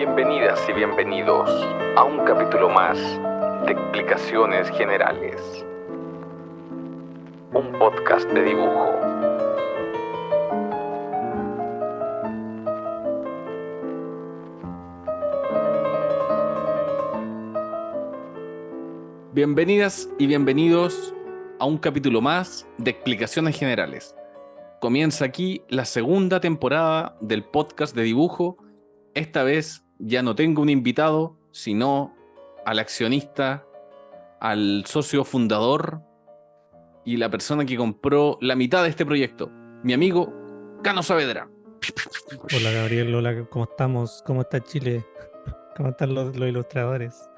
Bienvenidas y bienvenidos a un capítulo más de Explicaciones Generales, un podcast de dibujo. Bienvenidas y bienvenidos a un capítulo más de Explicaciones Generales. Comienza aquí la segunda temporada del podcast de dibujo. Esta vez ya no tengo un invitado, sino al accionista, al socio fundador y la persona que compró la mitad de este proyecto, mi amigo Cano Saavedra. Hola Gabriel, hola, ¿cómo estamos? ¿Cómo está Chile? ¿Cómo están los ilustradores?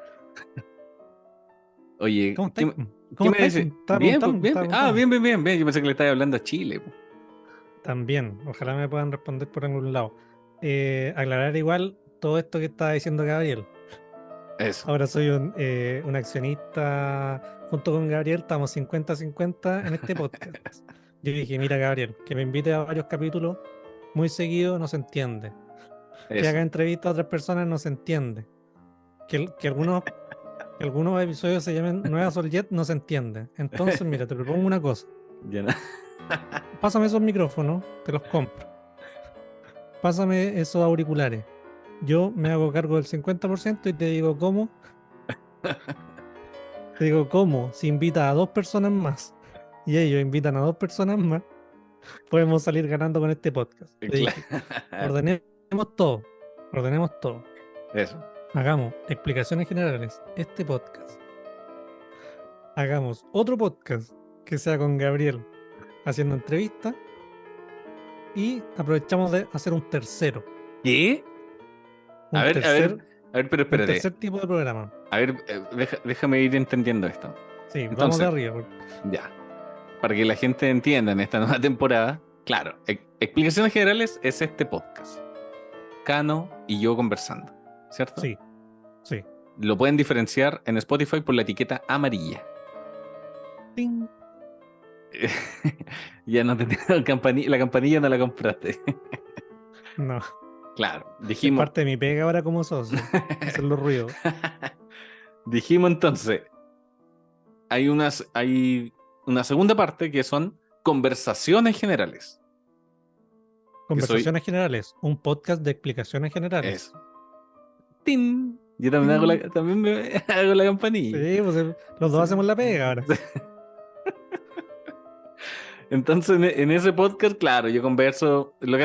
Oye, ¿Cómo estáis? ¿qué ¿Cómo me estáis? dice? Estaba Bien, preguntando, bien, estaba bien. Ah, preguntando. bien. Yo pensé que le estaba hablando a Chile. También, ojalá me puedan responder por algún lado. Aclarar igual todo esto que estaba diciendo Gabriel. Eso. Ahora soy un accionista junto con Gabriel, estamos 50-50 en este podcast. Yo dije, mira Gabriel, que me invite a varios capítulos muy seguido no se entiende. Que Eso. haga entrevistas a otras personas no se entiende. Que algunos episodios se llamen Nueva Soljet no se entiende. Entonces, mira, te propongo una cosa. Ya no. Pásame esos micrófonos, te los compro. Pásame esos auriculares. Yo me hago cargo del 50% y te digo cómo. Te digo cómo. Si invita a dos personas más y ellos invitan a dos personas más, podemos salir ganando con este podcast. Te dije, Claro. ordenemos todo. Ordenemos todo. Eso. Hagamos explicaciones generales. Este podcast. Hagamos otro podcast que sea con Gabriel haciendo entrevistas y aprovechamos de hacer un tercero, ¿Qué? A un ver, a ver, tercer, a ver, pero un espérate. tercer tipo de programa. A ver, déjame ir entendiendo esto. Sí, vamos de Entonces, arriba. ya, para que la gente entienda en esta nueva temporada, claro, Explicaciones Generales es este podcast. Cano y yo conversando, ¿cierto? Sí, sí. Lo pueden diferenciar en Spotify por la etiqueta amarilla. Ting. Ya no te tengo la campanilla no la compraste. No, Claro, es dijimos. parte de mi pega ahora como socio, hacer los ruidos. Dijimos entonces, hay una segunda parte que son conversaciones generales. Que soy Conversaciones generales, un podcast de explicaciones generales. eso. ¡Tin! Yo también Ting. también me hago la campanilla. Sí, pues los dos Sí. hacemos la pega ahora. Entonces, en ese podcast, claro, yo converso, lo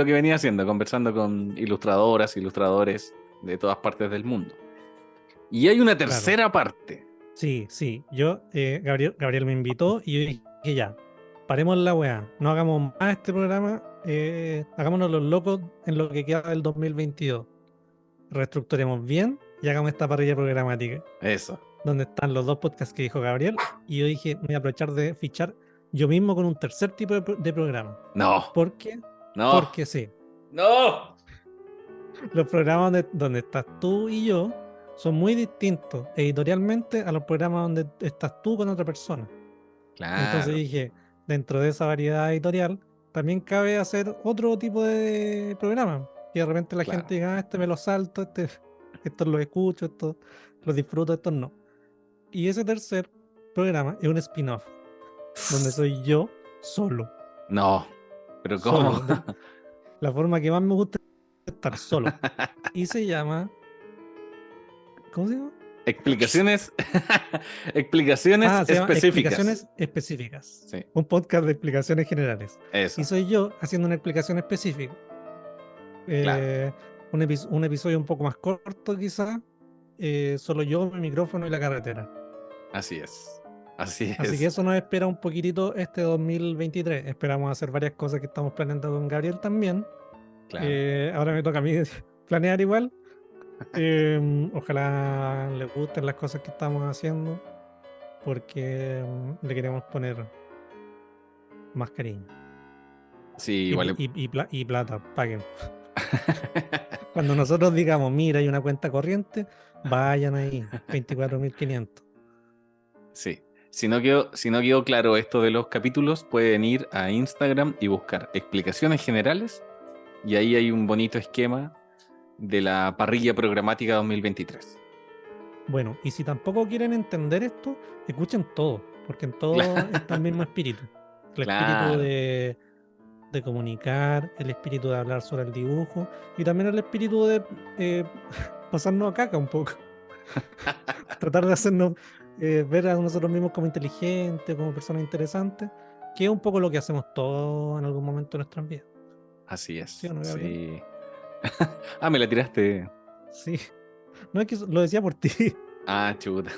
que venía haciendo, conversando con ilustradoras, ilustradores de todas partes del mundo. Y hay una Claro. tercera parte. Sí, sí. Gabriel me invitó y yo dije ya, paremos la weá, no hagamos más este programa, hagámonos los locos en lo que queda del 2022. Reestructuremos bien y hagamos esta parrilla programática, Eso. donde están los dos podcasts que dijo Gabriel. Y yo dije, voy a aprovechar de fichar yo mismo con un tercer tipo de programa. No, ¿Por qué? no, Porque sí, no. los programas donde estás tú y yo son muy distintos editorialmente a los programas donde estás tú con otra persona. Entonces Claro, dije, dentro de esa variedad editorial, también cabe hacer otro tipo de programa. Que de repente la claro. gente diga, este me lo salto, estos los escucho, estos los disfruto, estos no. Y ese tercer programa es un spin-off, donde soy yo solo. No, pero ¿cómo? Solo. La forma que más me gusta es estar solo. Y se llama. ¿Cómo se llama? Explicaciones, explicaciones Ah, se llama específicas. Explicaciones Específicas. Sí, Un podcast de explicaciones generales. Y eso, soy yo haciendo una explicación específica. claro, Eh, un episodio un poco más corto, quizá. Solo yo, mi micrófono y la carretera. así es, así Así que es, eso nos espera un poquitito este 2023. Esperamos hacer varias cosas que estamos planeando con Gabriel también. claro. Ahora me toca a mí planear igual. Ojalá les gusten las cosas que estamos haciendo, porque le queremos poner más cariño. Sí, Y, igual. y plata, paguen. Cuando nosotros digamos, mira, hay una cuenta corriente, vayan ahí, 24.500. Sí. Si no quedó claro esto de los capítulos, pueden ir a Instagram y buscar explicaciones generales y ahí hay un bonito esquema de la parrilla programática 2023. Bueno, y si tampoco quieren entender esto, escuchen todo, porque en todo está el mismo espíritu. El espíritu Claro, de comunicar, el espíritu de hablar sobre el dibujo y también el espíritu de eh, pasarnos a caca un poco. Tratar de hacernos ver a nosotros mismos como inteligentes, como personas interesantes, que es un poco lo que hacemos todos en algún momento de nuestras vidas. así ¿Sí o es, no, Gabriel? sí. Ah, me la tiraste. Sí. No es que lo decía por ti. Ah, chuta.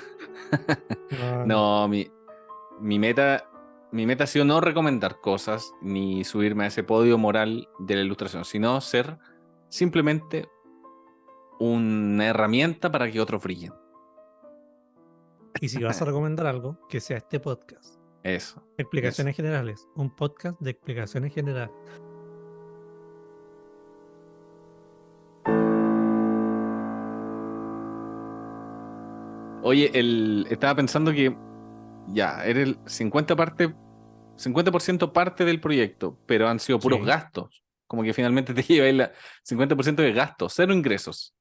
No, no. No, mi meta, mi meta ha sido no recomendar cosas ni subirme a ese podio moral de la ilustración, sino ser simplemente una herramienta para que otros brillen. Y si vas a recomendar algo, que sea este podcast. Eso, eso. Explicaciones generales. Un podcast de explicaciones generales. Oye, estaba pensando que ya, eres el 50% parte del proyecto, pero han sido puros Sí. gastos. Como que finalmente te lleva el 50% de gastos, cero ingresos.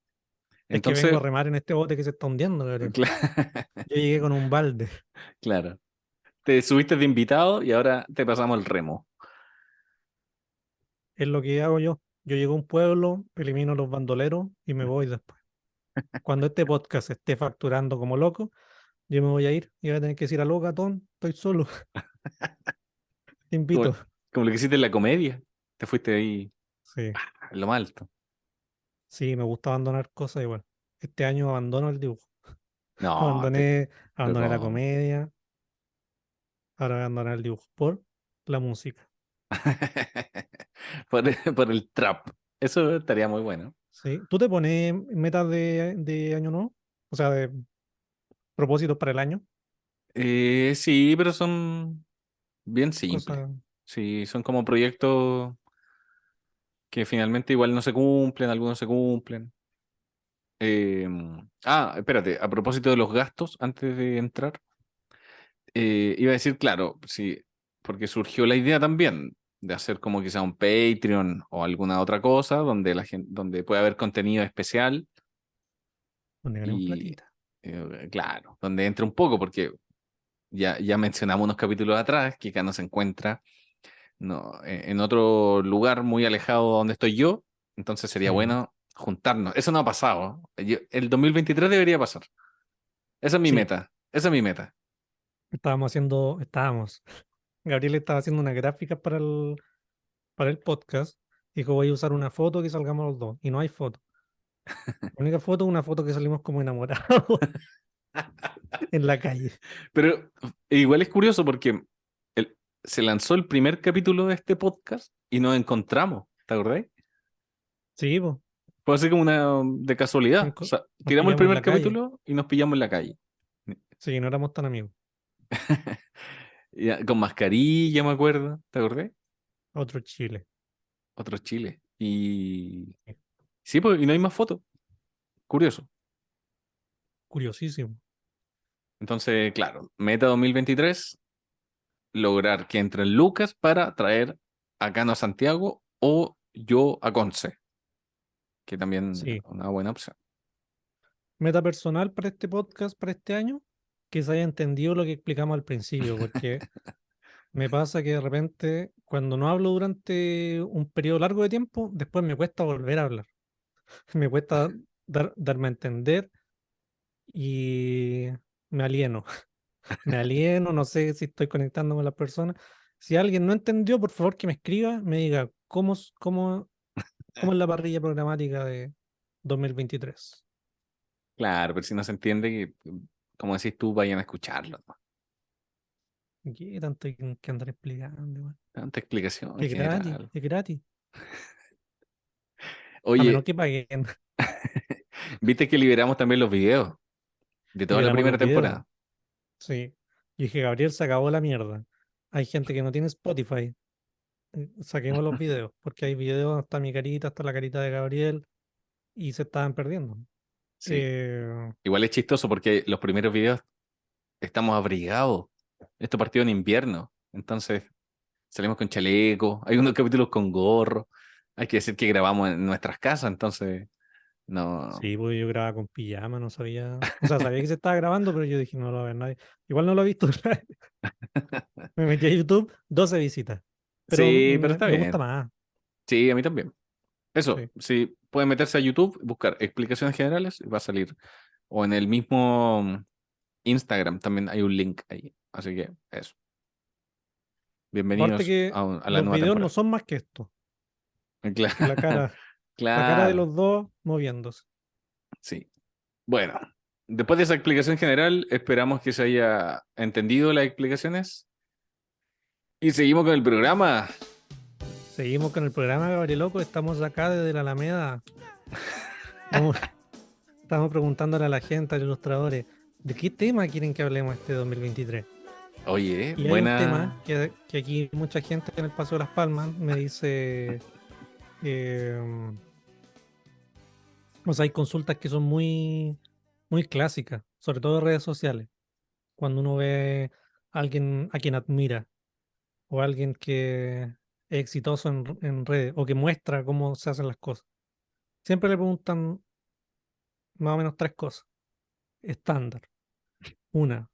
Es que vengo a Entonces, remar en este bote que se está hundiendo, Gabriel. cla- Yo llegué con un balde. claro, te subiste de invitado y ahora te pasamos el remo. Es lo que hago yo. Yo llego a un pueblo, elimino los bandoleros y me voy después. Cuando este podcast esté facturando como loco, yo me voy a ir y voy a tener que decir, aló, gatón, estoy solo, te Como, invito. como lo que hiciste en la comedia. Te fuiste ahí Sí, en lo más alto. sí, me gusta abandonar cosas igual. Este año abandono el dibujo. No, Abandoné la pero comedia, ahora voy a abandonar el dibujo por la música. por el trap. Eso estaría muy bueno. Sí. ¿Tú te pones metas de año nuevo? O sea, de propósitos para el año. Sí, pero son bien simples. Cosas. Sí, son como proyectos que finalmente igual no se cumplen, algunos se cumplen. Eh, espérate, a propósito de los gastos, antes de entrar, iba a decir, claro, sí, porque surgió la idea también de hacer como quizá un Patreon o alguna otra cosa donde la gente, donde puede haber contenido especial Donde ganemos y platita. claro, donde entre un poco, porque ya mencionamos unos capítulos atrás que acá no se encuentra no, en otro lugar muy alejado de donde estoy yo, entonces sería Sí, bueno juntarnos. Eso no ha pasado. El 2023 debería pasar. Esa es mi sí. meta. Esa es mi meta. Estábamos. Gabriel estaba haciendo una gráfica para el podcast. Dijo, voy a usar una foto que salgamos los dos. Y no hay foto. La única foto es una foto que salimos como enamorados en la calle. Pero igual es curioso porque se lanzó el primer capítulo de este podcast y nos encontramos. ¿Te acordás? Sí, pues, Fue así como una de casualidad. O sea, nos tiramos el pillamos en primer la calle. capítulo y nos pillamos en la calle. Sí, no éramos tan amigos. Con mascarilla, me acuerdo. ¿Te acordás? Otro Chile. Otro Chile. Y sí, pues, y no hay más fotos. Curioso. Curiosísimo. Entonces, claro, meta 2023, lograr que entren Lucas para traer a Cano a Santiago o yo a Conce, que también es Sí. una buena opción. Meta personal para este podcast, para este año, que se haya entendido lo que explicamos al principio, porque me pasa que de repente, cuando no hablo durante un periodo largo de tiempo, después me cuesta volver a hablar. Me cuesta darme a entender y me alieno. Me alieno, no sé si estoy conectando con las personas. Si alguien no entendió, por favor que me escriba, me diga cómo es la parrilla programática de 2023. Claro, pero si no se entiende, como decís tú, vayan a escucharlo, ¿no? ¿Qué tanto hay que andar explicando, igual? Tanta explicación en Que es gratis, general. es gratis. A menos Oye, que paguen. viste que liberamos también los videos de toda la Liberamos primera los videos. temporada. Sí. Yo dije, Gabriel, se acabó la mierda. Hay gente que no tiene Spotify. Saquemos los videos, porque hay videos, donde está mi carita, está la carita de Gabriel, y se estaban perdiendo. Sí. Eh, Igual es chistoso porque los primeros videos estamos abrigados. Esto partió en invierno. Entonces salimos con chaleco. Hay unos capítulos con gorro. Hay que decir que grabamos en nuestras casas. Entonces No. Sí, pues yo grababa con pijama, no sabía. O sea, sabía que se estaba grabando, pero yo dije, no lo va a ver nadie. Igual no lo he visto. Me metí a YouTube, 12 visitas. Pero Sí, pero me, está me gusta bien. más. Sí, a mí también. Eso, Sí. sí, pueden meterse a YouTube, buscar explicaciones generales y va a salir. O en el mismo Instagram también hay un link ahí. Así que eso. Aparte Bienvenidos que a la los nueva videos no temporada. son más que esto, que Claro, la cara de claro, los dos moviéndose. sí. Bueno, después de esa explicación general, esperamos que se haya entendido las explicaciones y seguimos con el programa. Seguimos con el programa, Gabriel Loco. Estamos acá desde la Alameda. Estamos, estamos preguntándole a la gente, a los ilustradores, ¿de qué tema quieren que hablemos este 2023? Oye, Y hay un tema buena. que aquí mucha gente en el Paso de las Palmas me dice, eh, o sea, hay consultas que son muy clásicas, sobre todo en redes sociales, cuando uno ve a alguien a quien admira o a alguien que es exitoso en redes o que muestra cómo se hacen las cosas. Siempre le preguntan más o menos tres cosas estándar. Una,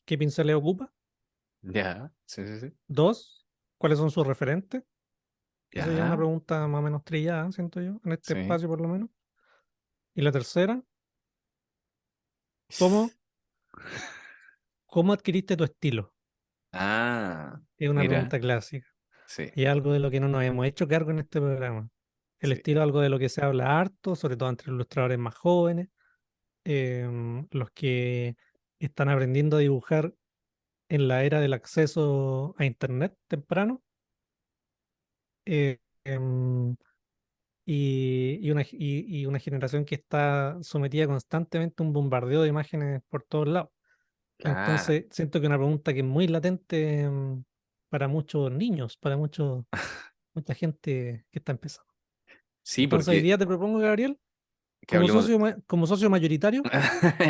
¿qué pinceles ocupa? Ya, sí, sí, sí. Dos, ¿cuáles son sus referentes? Esa ya es una Ya, pregunta más o menos trillada, siento yo, en este sí. espacio por lo menos. Y la tercera, ¿cómo, cómo adquiriste tu estilo? Ah, Es una mira, pregunta clásica. sí, Y algo de lo que no nos hemos hecho cargo en este programa. El sí. estilo es algo de lo que se habla harto, sobre todo entre los ilustradores más jóvenes, los que están aprendiendo a dibujar en la era del acceso a Internet temprano. eh, em, y una generación que está sometida constantemente a un bombardeo de imágenes por todos lados. Claro. Entonces, siento que es una pregunta que es muy latente para muchos niños, para mucha gente que está empezando. Sí, Entonces, hoy porque día te propongo, Gabriel, que hablemos. como socio mayoritario,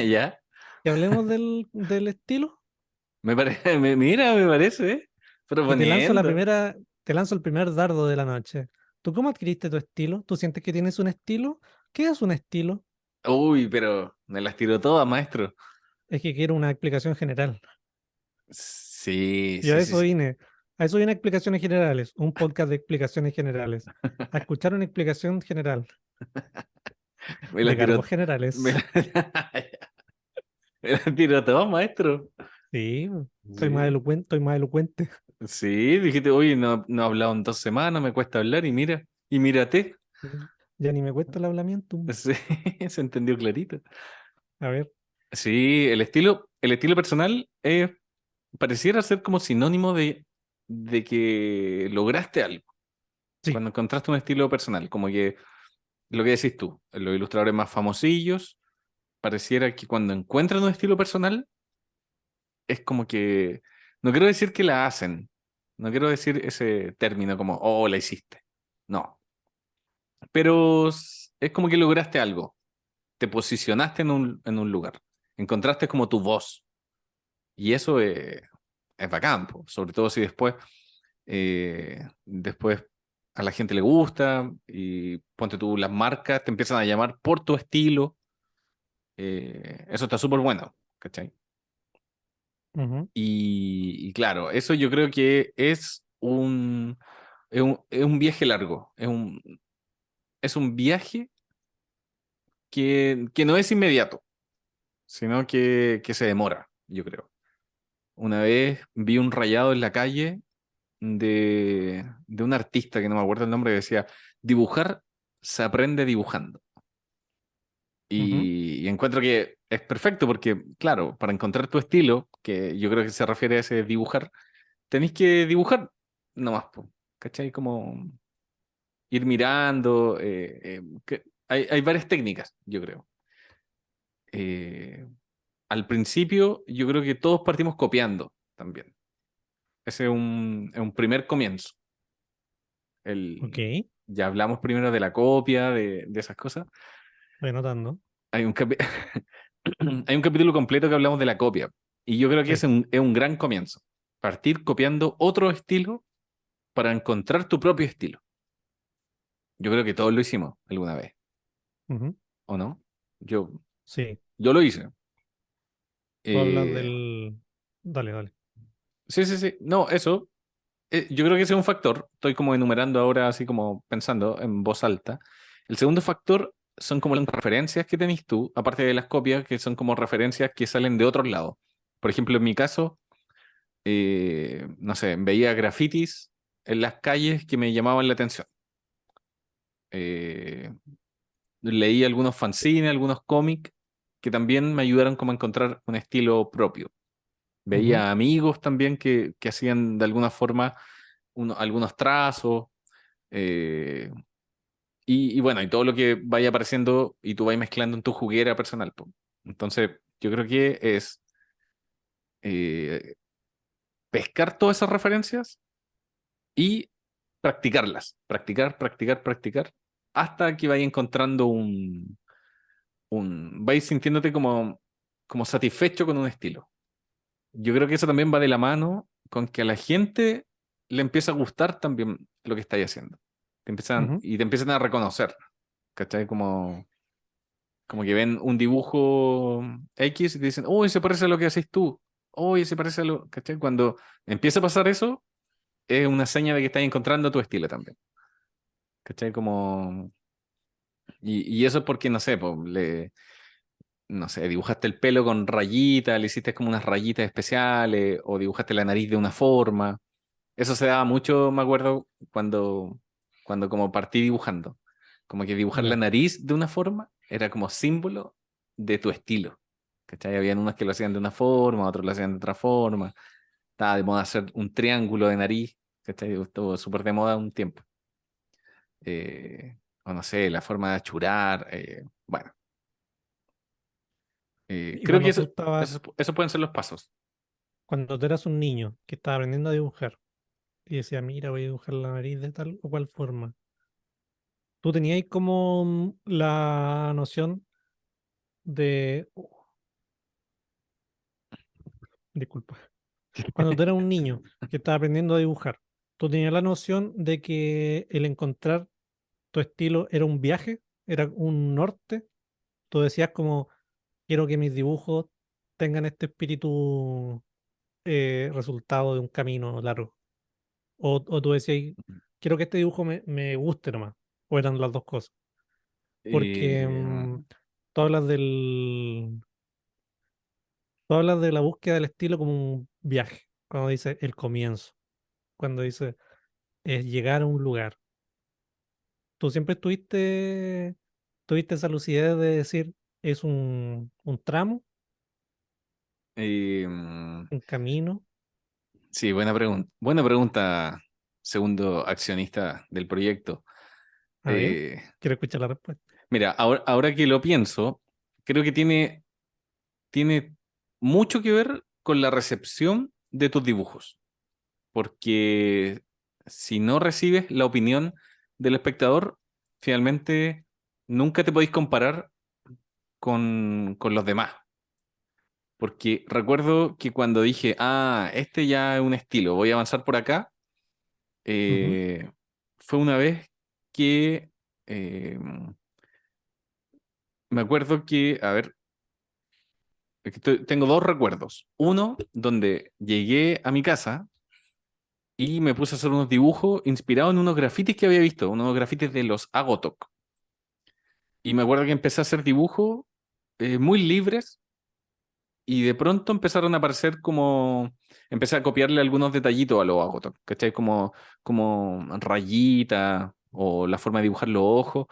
Ya, que hablemos del estilo mira, me parece, ¿eh? y Proponiendo. te lanzo el primer dardo de la noche. ¿Tú cómo adquiriste tu estilo? ¿Tú sientes que tienes un estilo? ¿Qué es un estilo? Uy, pero me las tiró todas, maestro. Es que quiero una explicación general. Sí, Y a sí, sí, eso sí. vine. A eso viene explicaciones generales, un podcast de explicaciones generales. A escuchar una explicación general Me de las cargos tiró. Me generales. las, me las tiró todas, maestro. Sí, Sí. estoy más elocuente. Sí, dijiste, oye, no, no he hablado en 2 semanas, me cuesta hablar y mírate. Ya ni me cuesta el hablamiento. Sí, se entendió clarito. A ver, Sí, el estilo personal pareciera ser como sinónimo de que lograste algo. sí. Cuando encontraste un estilo personal, como que lo que decís tú, los ilustradores más famosillos, pareciera que cuando encuentran un estilo personal, es como que, no quiero decir que la hacen, no quiero decir ese término como, oh, la hiciste. No, pero es como que lograste algo, te posicionaste en un lugar, encontraste como tu voz, y eso es bacán, po. Sobre todo si después a la gente le gusta y ponte tú, las marcas te empiezan a llamar por tu estilo, eso está súper bueno, ¿cachai? Ujú. Y claro, eso yo creo que es un viaje largo, es un viaje que no es inmediato, sino que se demora, yo creo. Una vez vi un rayado en la calle de un artista que no me acuerdo el nombre, que decía, dibujar se aprende dibujando. Ujú. Y encuentro que es perfecto porque, claro, para encontrar tu estilo, que yo creo que se refiere a ese dibujar, tenéis que dibujar nomás, po, ¿cachai? Como ir mirando. Hay varias técnicas, yo creo. Eh, Al principio, yo creo que todos partimos copiando también. Ese es un primer comienzo. Ok, Ya hablamos primero de la copia, de esas cosas. voy anotando. Hay un, capi- Hay un capítulo completo que hablamos de la copia. Y yo creo que Sí. es un gran comienzo. Partir copiando otro estilo para encontrar tu propio estilo. Yo creo que todos lo hicimos alguna vez. Ujú. ¿o no? Yo, Sí, yo lo hice. tú hablas Eh, del... Dale, dale. sí, sí, sí. No, eso. Yo creo que ese es un factor. Estoy como enumerando ahora, así como pensando en voz alta. El segundo factor son como las referencias que tenés tú, aparte de las copias, que son como referencias que salen de otros lados. Por ejemplo, en mi caso, no sé, veía grafitis en las calles que me llamaban la atención. Eh, Leí algunos fanzines, algunos cómics que también me ayudaron como a encontrar un estilo propio. Ujú, Veía amigos también que hacían de alguna forma algunos trazos. eh, y bueno, y todo lo que vaya apareciendo y tú vayas mezclando en tu juguera personal, po. Entonces, yo creo que es eh, pescar todas esas referencias y practicarlas. Practicar, practicar, practicar, hasta que vayas encontrando vais sintiéndote como satisfecho con un estilo. Yo creo que eso también va de la mano con que a la gente le empieza a gustar también lo que estáis haciendo. ujú. Y te empiezan a reconocer, ¿cachai? Como que ven un dibujo X y te dicen, uy, se parece a lo que haces tú. Uy, se parece a lo, ¿cachai? Cuando empieza a pasar eso, es una seña de que estás encontrando tu estilo también. ¿Cachai? Y eso es porque, no sé, po, no sé, dibujaste el pelo con rayitas, le hiciste como unas rayitas especiales, o dibujaste la nariz de una forma. Eso se daba mucho, me acuerdo, cuando como partí dibujando. Como que dibujar la Ya. nariz de una forma era como símbolo de tu estilo. ¿Cachai? Habían unos que lo hacían de una forma, otros lo hacían de otra forma. Estaba de moda hacer un triángulo de nariz. ¿Cachai? Estuvo súper de moda un tiempo. O no sé, la forma de achurar. Bueno, Y creo que cuando tú estabas, eso pueden ser los pasos. cuando tú eras un niño que estaba aprendiendo a dibujar y decía, mira, voy a dibujar la nariz de tal o cual forma, ¿tú tenías como la noción de... disculpa. Cuando tú eras un niño que estaba aprendiendo a dibujar, ¿tú tenías la noción de que el encontrar tu estilo era un viaje, era un norte? Tú decías como, quiero que mis dibujos tengan este espíritu resultado de un camino largo. O tú decías, quiero que este dibujo me guste nomás. O eran las dos cosas. Porque Eh, tú hablas tú hablas de la búsqueda del estilo como un viaje. Cuando dice el comienzo. Cuando dice es llegar a un lugar. Tú siempre tuviste esa lucidez de decir, es un tramo, eh, un camino. Sí, buena pregunta. Buena pregunta, segundo accionista del proyecto. A ver, Eh, quiero escuchar la respuesta. Mira, ahora que lo pienso, creo que tiene mucho que ver con la recepción de tus dibujos, porque si no recibes la opinión del espectador, finalmente nunca te podéis comparar con los demás. Porque recuerdo que cuando dije, este ya es un estilo, voy a avanzar por acá, Ujú, eh, fue una vez que eh, me acuerdo que, a ver, es que tengo dos recuerdos. Uno, donde llegué a mi casa y me puse a hacer unos dibujos inspirados en unos grafitis que había visto, unos grafitis de los Agotok. Y me acuerdo que empecé a hacer dibujos muy libres y de pronto empezaron a aparecer empecé a copiarle algunos detallitos a los Agotok, ¿cachai? Como rayita o la forma de dibujar los ojos.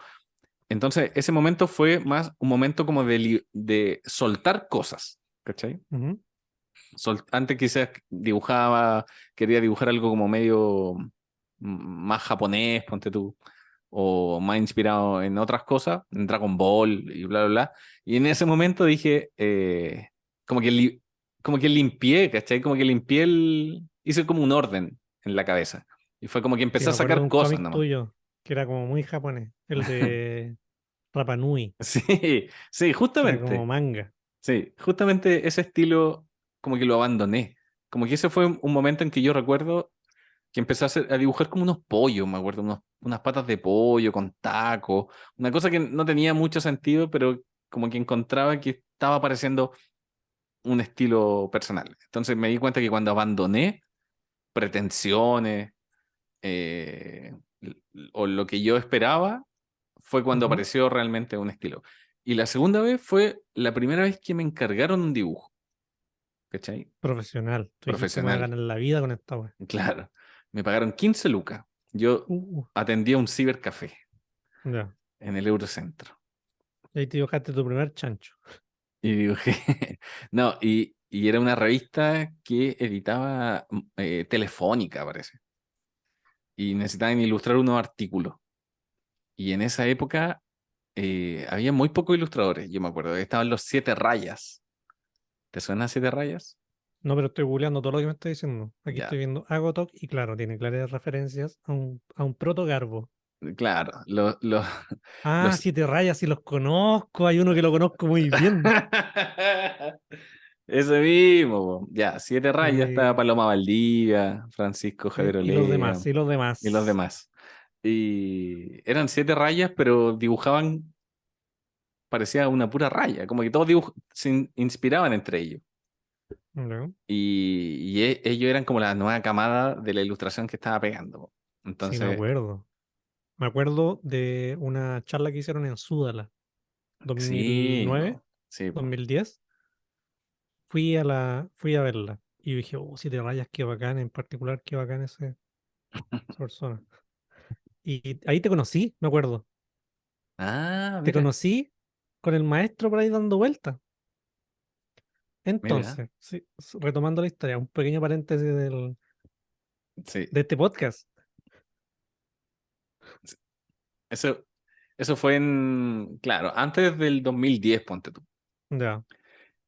Entonces, ese momento fue más un momento como de soltar cosas, ¿cachai? ujú. Antes quizás quería dibujar algo como medio más japonés, ponte tú, o más inspirado en otras cosas, en Dragon Ball y bla, bla, bla. Y en ese momento dije, como que, como que limpié, ¿cachai? Como que hice como un orden en la cabeza. Y fue como que Sí, empecé a me acuerdo de sacar un cosas cómic nomás. tuyo que era como muy japonés, el de Rapa Nui, Sí, sí, que era como justamente. manga. Sí, justamente ese estilo como que lo abandoné. Como que ese fue un momento en que yo recuerdo que empecé a dibujar como unos pollos, me acuerdo, unas patas de pollo con tacos, una cosa que no tenía mucho sentido, pero como que encontraba que estaba apareciendo un estilo personal. Entonces me di cuenta que cuando abandoné pretensiones eh, o lo que yo esperaba, fue cuando Ujú. apareció realmente un estilo. Y la segunda vez fue la primera vez que me encargaron un dibujo, ¿cachai? Profesional. Tú dijiste, me voy a Profesional, ganar la vida con esta wea. claro. Me pagaron 15 lucas. Yo Uh, atendía un cibercafé ya. en el Eurocentro. Y ahí te dibujaste tu primer chancho. Y dibujé, no, y era una revista que editaba Telefónica, parece. Y necesitaban ilustrar unos artículos. Y en esa época había muy pocos ilustradores, yo me acuerdo. Estaban los Siete Rayas. ¿Te suena Siete Rayas? No, pero estoy googleando todo lo que me está diciendo. Aquí Ya, estoy viendo Agotok y claro, tiene claras referencias a un proto Garbo. claro. Ah, Los... Siete Rayas, sí los conozco. Hay uno que lo conozco muy bien. Ese mismo, po. Ya, Siete Rayas, estaba Eh, Paloma Valdivia, Francisco Javier y los Olea demás, y los y los demás. demás. Y eran siete rayas, pero dibujaban, parecía una pura raya, como que todos se inspiraban entre ellos. ¿No? Y ellos eran como la nueva camada de la ilustración que estaba pegando, po. Sí, me Entonces, acuerdo. Me acuerdo de una charla que hicieron en Súdala, sí, 2009, po, sí, po. 2010. Fui a verla. Y dije, oh, Siete Rayas, qué bacán, en particular, qué bacán esa persona. Y ahí te conocí, me acuerdo. Ah, Te mira, conocí con el maestro por ahí dando vueltas. mira, Entonces, sí, retomando la historia, un pequeño paréntesis sí. de este podcast. Eso, eso fue claro, antes del 2010 ponte tú. Ya,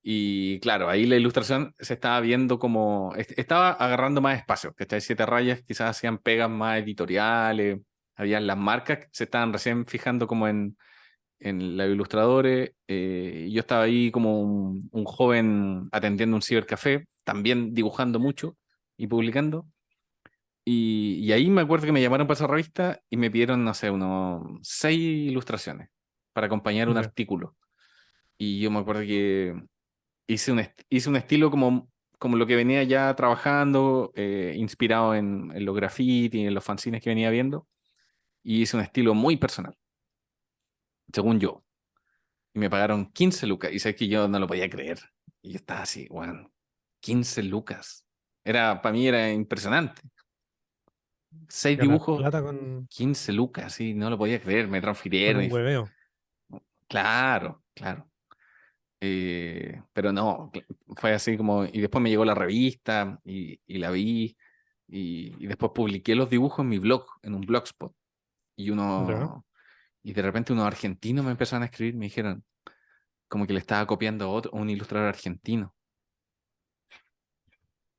Y claro, ahí la ilustración se estaba viendo como, estaba agarrando más espacio, ¿cachai? Siete Rayas quizás hacían pegas más editoriales, habían las marcas que se estaban recién fijando como en los ilustradores. Y yo estaba ahí como un joven atendiendo un cibercafé, también dibujando mucho y publicando. Y ahí me acuerdo que me llamaron para esa revista y me pidieron, no sé, unos 6 ilustraciones para acompañar un ya. artículo. Y yo me acuerdo que hice un estilo como lo que venía ya trabajando, inspirado en los graffiti, en los fanzines que venía viendo, y hice un estilo muy personal, según yo. Y me pagaron 15 lucas, y sé que yo no lo podía creer. Y yo estaba así, bueno, 15 lucas. Para mí era impresionante. 6 dibujos, Plata 15 lucas, sí, no lo podía creer, me con transfirieron. un hueveo. Claro, claro. Pero no, fue así como, y después me llegó la revista y la vi, y después publiqué los dibujos en mi blog, en un blogspot, y Ya. y de repente unos argentinos me empezaron a escribir, me dijeron como que le estaba copiando a un ilustrador argentino,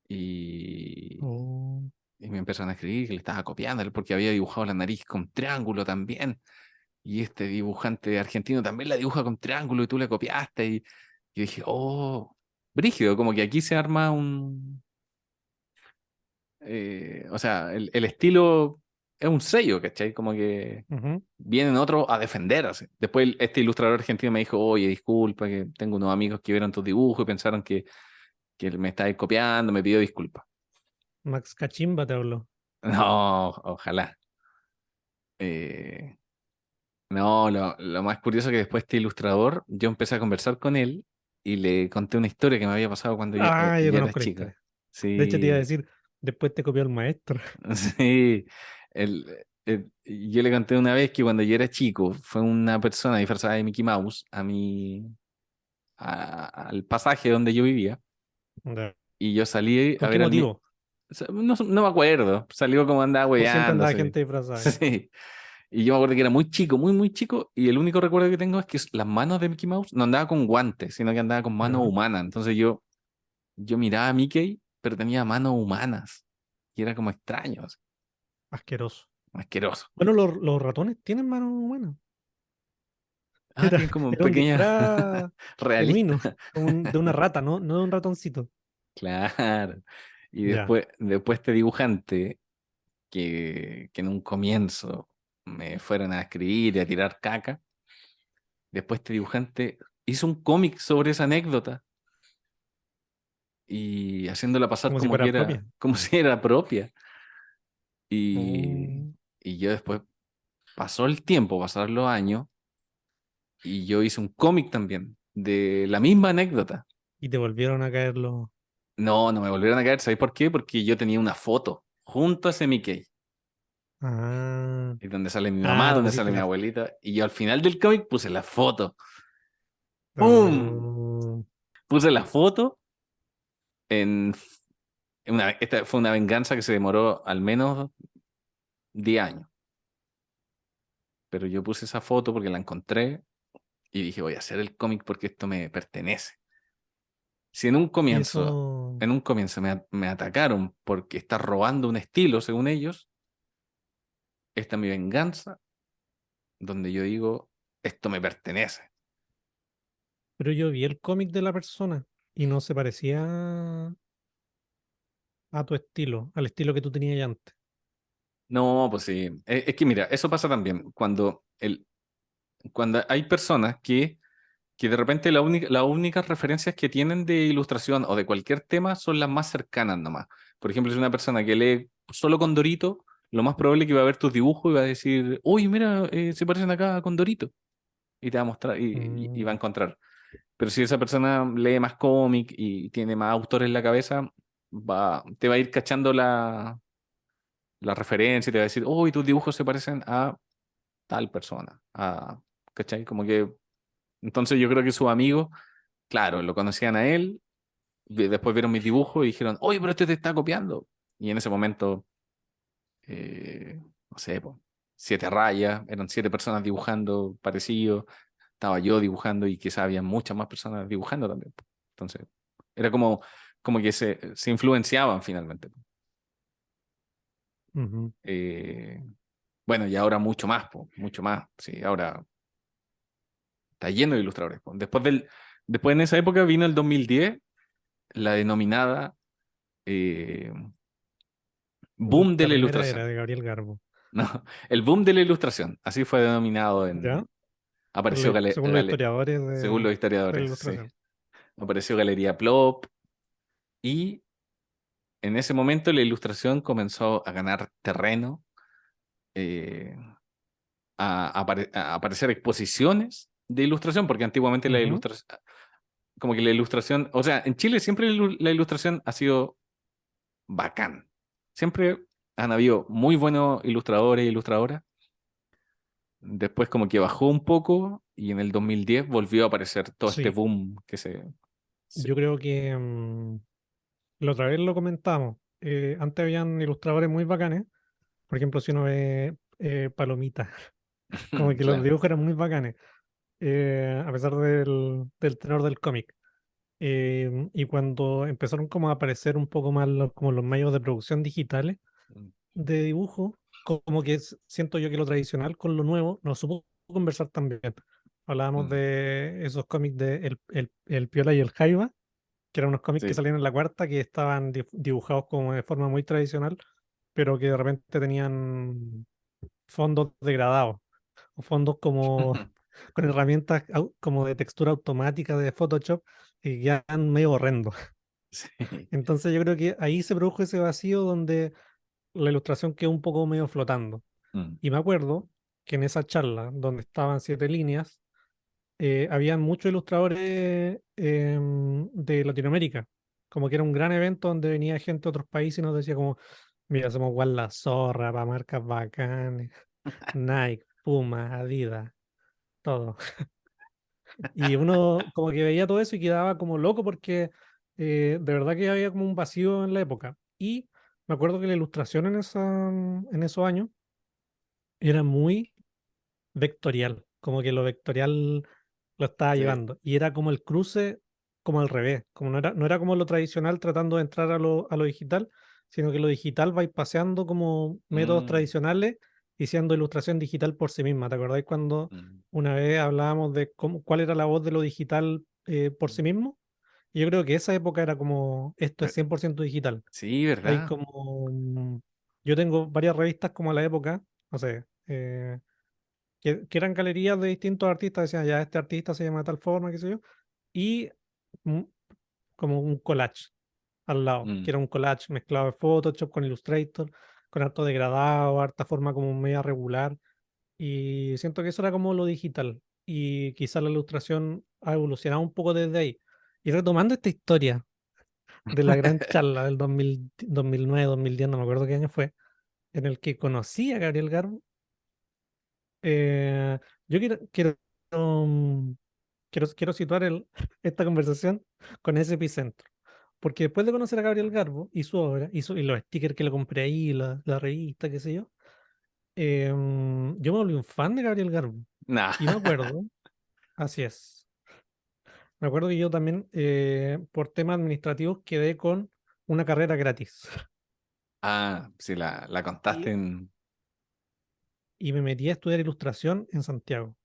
y, Oh, y me empezaron a escribir que le estaba copiando, porque había dibujado la nariz con triángulo también, y este dibujante argentino también la dibuja con triángulo y tú le copiaste, y yo dije, oh, brígido, como que aquí se arma o sea, el estilo es un sello, ¿cachai? Como que ujú. vienen otros a defender, así. Después este ilustrador argentino me dijo, oye, disculpa, que tengo unos amigos que vieron tus dibujos y pensaron que me estabas copiando, me pidió disculpas. Max Cachimba te habló. No, ojalá. Eh, no, lo más curioso es que después este ilustrador, yo empecé a conversar con él y le conté una historia que me había pasado cuando Ah, yo yo era conozco la chico. historia. De hecho, te iba a Sí, decir, después te copió el maestro. sí. Yo le conté una vez que cuando yo era chico fue una persona disfrazada de Mickey Mouse al pasaje donde yo vivía Ya. y yo salí a ¿Con qué ver motivo? no me acuerdo, salió como andaba O siempre andaba hueveándose. gente disfrazada ya. Sí. Y yo me acuerdo que era muy chico, muy, muy chico, y el único recuerdo que tengo es que las manos de Mickey Mouse no andaba con guantes, sino que andaba con manos Ya. humanas. Entonces yo miraba a Mickey, pero tenía manos humanas. Y era como extraño, así, Asqueroso. asqueroso. Bueno, los ratones tienen manos humanas. Ah, Era, tiene como era un pequeña disfraz realista. genuino, de una rata, no de un ratoncito. Claro. Y Ya. después este dibujante, que en un comienzo me fueran a escribir y a tirar caca, después este dibujante hizo un cómic sobre esa anécdota y haciéndola pasar como si como que fuera era, propia. como si era propia. Y, Oh, y yo después pasó el tiempo, pasaron los años, y yo hice un cómic también de la misma anécdota. y te volvieron a caer los. No, no me volvieron a caer, ¿sabes por qué? Porque yo tenía una foto junto a ese Mickey, Ah, y donde sale mi mamá, ah, tú donde sale pusiste mi la. abuelita, y yo al final del cómic puse la foto. ¡Pum! Ah, Puse la foto en esta fue una venganza que se demoró al menos 10 años, pero yo puse esa foto porque la encontré y dije, voy a hacer el cómic porque esto me pertenece. Si y eso. en un comienzo me atacaron porque está robando un estilo, según ellos, esta es mi venganza, donde yo digo, esto me pertenece. Pero yo vi el cómic de la persona y no se parecía a tu estilo, al estilo que tú tenías ya antes. No, pues sí. Es que mira, eso pasa también cuando hay personas que de repente las únicas referencias que tienen de ilustración o de cualquier tema son las más cercanas nomás. Por ejemplo, si una persona que lee solo Condorito, lo más probable es que va a ver tus dibujos y va a decir, uy, mira, se parecen acá a Condorito. Y te va a mostrar y va a Mm, encontrar. Pero si esa persona lee más cómic y tiene más autores en la cabeza, te va a ir cachando la referencia y te va a decir, uy, tus dibujos se parecen a tal persona. ¿Cachai? Como que, entonces yo creo que sus amigos, claro, lo conocían a él, después vieron mis dibujos y dijeron, oye, pero este te está copiando. Y en ese momento, no sé, po, 7 rayas, eran 7 personas dibujando parecido, estaba yo dibujando y quizá había muchas más personas dibujando también, po. Entonces, era como que se influenciaban finalmente, po. ujú. Eh, bueno, y ahora mucho más, po, mucho más. Sí, ahora está lleno de ilustradores, po. Después en esa época vino el 2010, la denominada eh, boom de La la primera era ilustración. de Gabriel Garbo. No, el boom de la ilustración, así fue denominado ¿Ya? apareció Según los historiadores según los de la historiadores, sí. ilustración. Apareció Galería Plop y en ese momento la ilustración comenzó a ganar terreno, eh, a aparecer exposiciones de ilustración, porque antiguamente la Ujú. ilustración, como que la ilustración, o sea, en Chile siempre la ilustración ha sido bacán. Siempre han habido muy buenos ilustradores e ilustradoras. Después como que bajó un poco y en el 2010 volvió a aparecer todo este Sí, boom yo creo que la otra vez lo comentamos. Antes habían ilustradores muy bacanes. Por ejemplo, si uno ve Palomita, como que los claro. dibujos eran muy bacanes, a pesar del tenor del cómic. Y cuando empezaron como a aparecer un poco más como los medios de producción digitales de dibujo, como que siento yo que lo tradicional con lo nuevo no supo conversar tan bien. Hablábamos Mm, de esos cómics de el Piola y el Jaiba, que eran unos cómics que sí. salían en la cuarta, que estaban dibujados como de forma muy tradicional, pero que de repente tenían fondos degradados, o fondos como con herramientas como de textura automática de Photoshop y quedan medio horrendos. Sí. Entonces yo creo que ahí se produjo ese vacío donde la ilustración quedó un poco medio flotando. Mm, Y me acuerdo que en esa charla, donde estaban 7 líneas, habían muchos ilustradores de Latinoamérica. Como que era un gran evento donde venía gente de otros países y nos decía como, mira, hacemos igual la zorra para marcas bacanes, Nike, Puma, Adidas, todo. Y uno como que veía todo eso y quedaba como loco porque de verdad que había como un vacío en la época. Y me acuerdo que la ilustración en esos años era muy vectorial, como que lo vectorial lo estaba sí. llevando. Y era como el cruce, como al revés, como no era como lo tradicional tratando de entrar a lo digital, sino que lo digital va a ir paseando como métodos Mm, tradicionales y siendo ilustración digital por sí misma. ¿Te acordáis cuando mm, una vez hablábamos de cuál era la voz de lo digital por sí mm. mismo? Y yo creo que esa época era como, esto es Ver- 100% digital. Sí, Hay ¿verdad? como yo tengo varias revistas como la época, no sé, que eran galerías de distintos artistas, decían, ya este artista se llama de tal forma, qué sé yo, y mm, como un collage al lado, que Mm. era un collage mezclado de Photoshop con Illustrator, con harto degradado, harta forma como media regular, y siento que eso era como lo digital, y quizás la ilustración ha evolucionado un poco desde ahí. Y retomando esta historia de la gran charla del 2000, 2009, 2010, no me acuerdo qué año fue, en el que conocí a Gabriel Garbo, eh, yo um, quiero situar esta conversación con ese epicentro. Porque después de conocer a Gabriel Garbo y su obra, y los stickers que le compré ahí, la revista, qué sé yo, yo me volví un fan de Gabriel Garbo. Nah. Y me acuerdo, así es, me acuerdo que yo también, por temas administrativos, quedé con una carrera gratis. Ah, sí, la contaste Y, en... y me metí a estudiar ilustración en Santiago.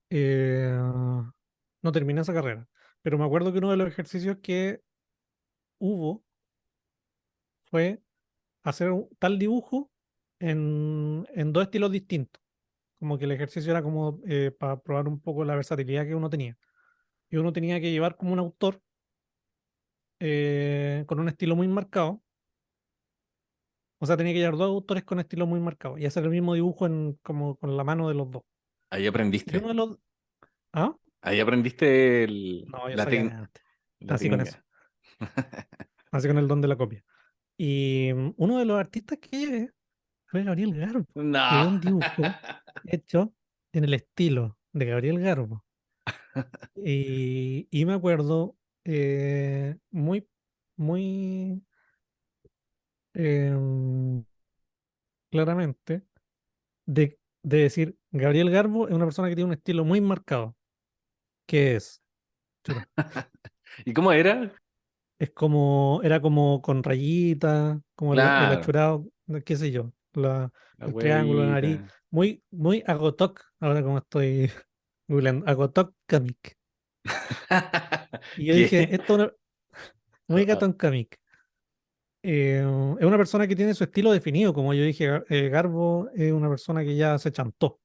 Eh, no terminé esa carrera, pero me acuerdo que uno de los ejercicios que hubo fue hacer tal dibujo en dos estilos distintos. Como que el ejercicio era como para probar un poco la versatilidad que uno tenía. Y uno tenía que llevar como un autor con un estilo muy marcado. O sea, tenía que llevar dos autores con estilos muy marcados y hacer el mismo dibujo como con la mano de los dos. Ahí Y aprendiste. uno de los... ¿Ah? Ahí aprendiste No, yo sabía de antes. la Así con eso. técnica. Así con el don de la copia. Y uno de los artistas que llevé fue Gabriel Garbo. No. Llevé un dibujo hecho en el estilo de Gabriel Garbo. Y me acuerdo muy, muy em, claramente de decir, Gabriel Garbo es una persona que tiene un estilo muy marcado, que es, chuta, ¿Y cómo era? es como, era como con rayitas, como el Claro, achurado, qué sé yo, la el triángulo, la nariz, huevita. muy, muy agotok, ahora como estoy googleando, agotok comic. Y yo dije, ¿Qué? esto es muy gatón comic. Es una persona que tiene su estilo definido, como yo dije, Garbo es una persona que ya se chantó.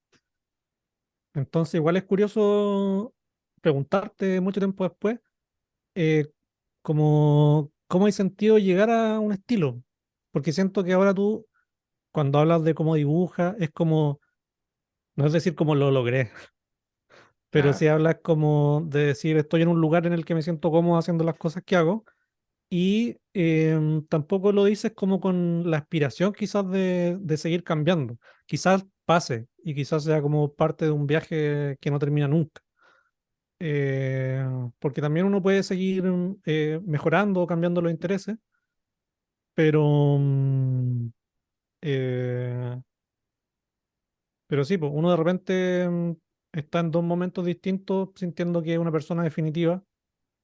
Entonces, igual es curioso preguntarte mucho tiempo después, eh, cómo hay sentido llegar a un estilo. Porque siento que ahora tú, cuando hablas de cómo dibujas, es como, no es decir cómo lo logré, pero Claro, sí hablas como de decir, estoy en un lugar en el que me siento cómodo haciendo las cosas que hago. Y tampoco lo dices como con la aspiración quizás de seguir cambiando. Quizás pase y quizás sea como parte de un viaje que no termina nunca. Porque también uno puede seguir mejorando o cambiando los intereses, pero, eh, pero sí, pues, uno de repente está en dos momentos distintos sintiendo que es una persona definitiva,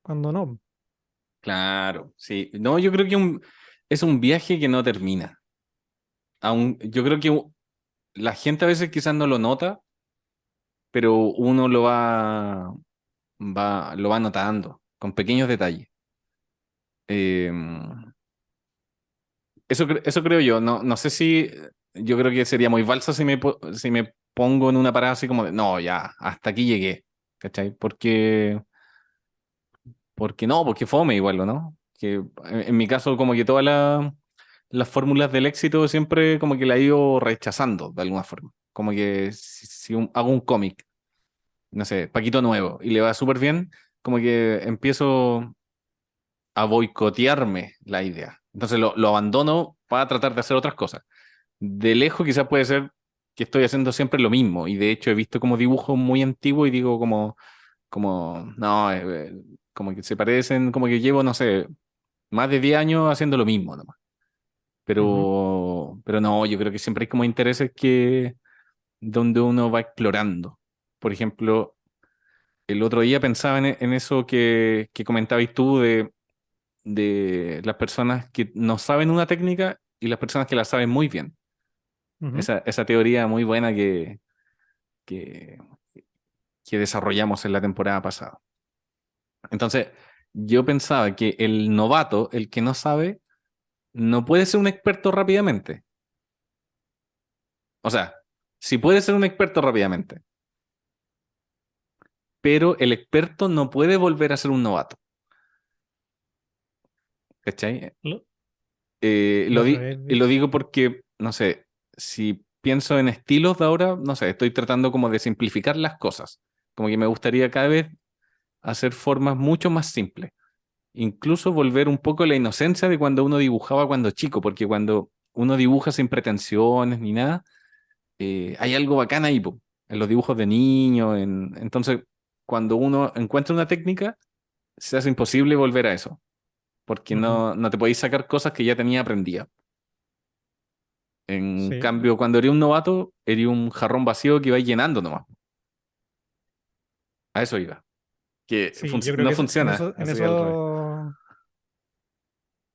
cuando no. claro, sí. No, yo creo que es un viaje que no termina. Yo creo que la gente a veces quizás no lo nota, pero uno lo va notando con pequeños detalles. Eh, eso creo yo. No, no sé si yo creo que sería muy falso si me pongo en una parada así como de, no, ya, hasta aquí llegué. ¿Cachai? Porque no, porque fome igual, ¿o no? Que en mi caso como que todas las fórmulas del éxito siempre como que la he ido rechazando de alguna forma. Como que si hago un cómic, no sé, Paquito Nuevo, y le va súper bien, como que empiezo a boicotearme la idea. Entonces lo abandono para tratar de hacer otras cosas. De lejos quizás puede ser que estoy haciendo siempre lo mismo, y de hecho he visto como dibujos muy antiguos y digo como, no, como que se parecen, como que llevo, no sé, más de 10 años haciendo lo mismo nomás. Ujú, Pero no, yo creo que siempre hay como intereses que donde uno va explorando. Por ejemplo, el otro día pensaba en eso que comentabas tú de las personas que no saben una técnica y las personas que la saben muy bien. ujú, Esa teoría muy buena que, que desarrollamos en la temporada pasada. Entonces, yo pensaba que el novato, el que no sabe, no puede ser un experto rápidamente. O sea, sí puede ser un experto rápidamente, pero el experto no puede volver a ser un novato. ¿Cachai? Lo, Eh, lo lo, otra di- vez y vi. lo digo porque, no sé, si pienso en estilos de ahora, no sé, estoy tratando como de simplificar las cosas. Como que me gustaría cada vez hacer formas mucho más simples. Incluso volver un poco a la inocencia de cuando uno dibujaba cuando chico, porque cuando uno dibuja sin pretensiones ni nada, hay algo bacán ahí, po, en los dibujos de niño. Entonces, cuando uno encuentra una técnica, se hace imposible volver a eso, porque Ujú. no te podéis sacar cosas que ya tenía aprendidas. En Sí, cambio, cuando eres un novato, eres un jarrón vacío que va llenando nomás. A eso iba. Que sí, yo creo no que funciona en así al revés. eso,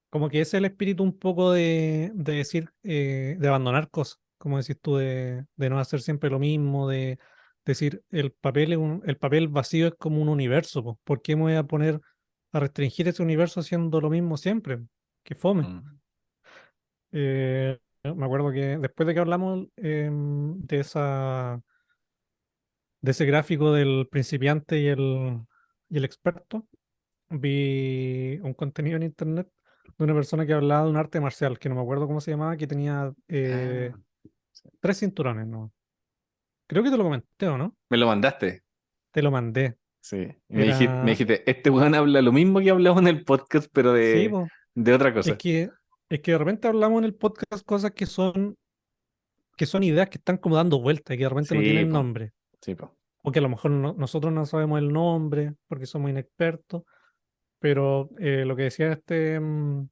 como que ese es el espíritu un poco de decir, de abandonar cosas, como decís tú, de no hacer siempre lo mismo, de decir, el papel vacío es como un universo, po. ¿Por qué me voy a poner a restringir ese universo haciendo lo mismo siempre? Que fome. Mm. Me acuerdo que después de que hablamos de ese gráfico del principiante y el experto, vi un contenido en internet de una persona que hablaba de un arte marcial, que no me acuerdo cómo se llamaba, que tenía Ah, sí. 3 cinturones, ¿no? Creo que te lo comenté, ¿o no? Me lo mandaste. Te lo mandé. Sí. Y me Era, dijiste, este weón habla lo mismo que hablamos en el podcast, pero sí, po. de otra Es cosa. que, es que de repente hablamos en el podcast cosas que son ideas que están como dando vueltas y que de repente no Sí, tienen po. nombre. Sí, po. O que a lo mejor nosotros no sabemos el nombre porque somos inexpertos, pero lo que decía en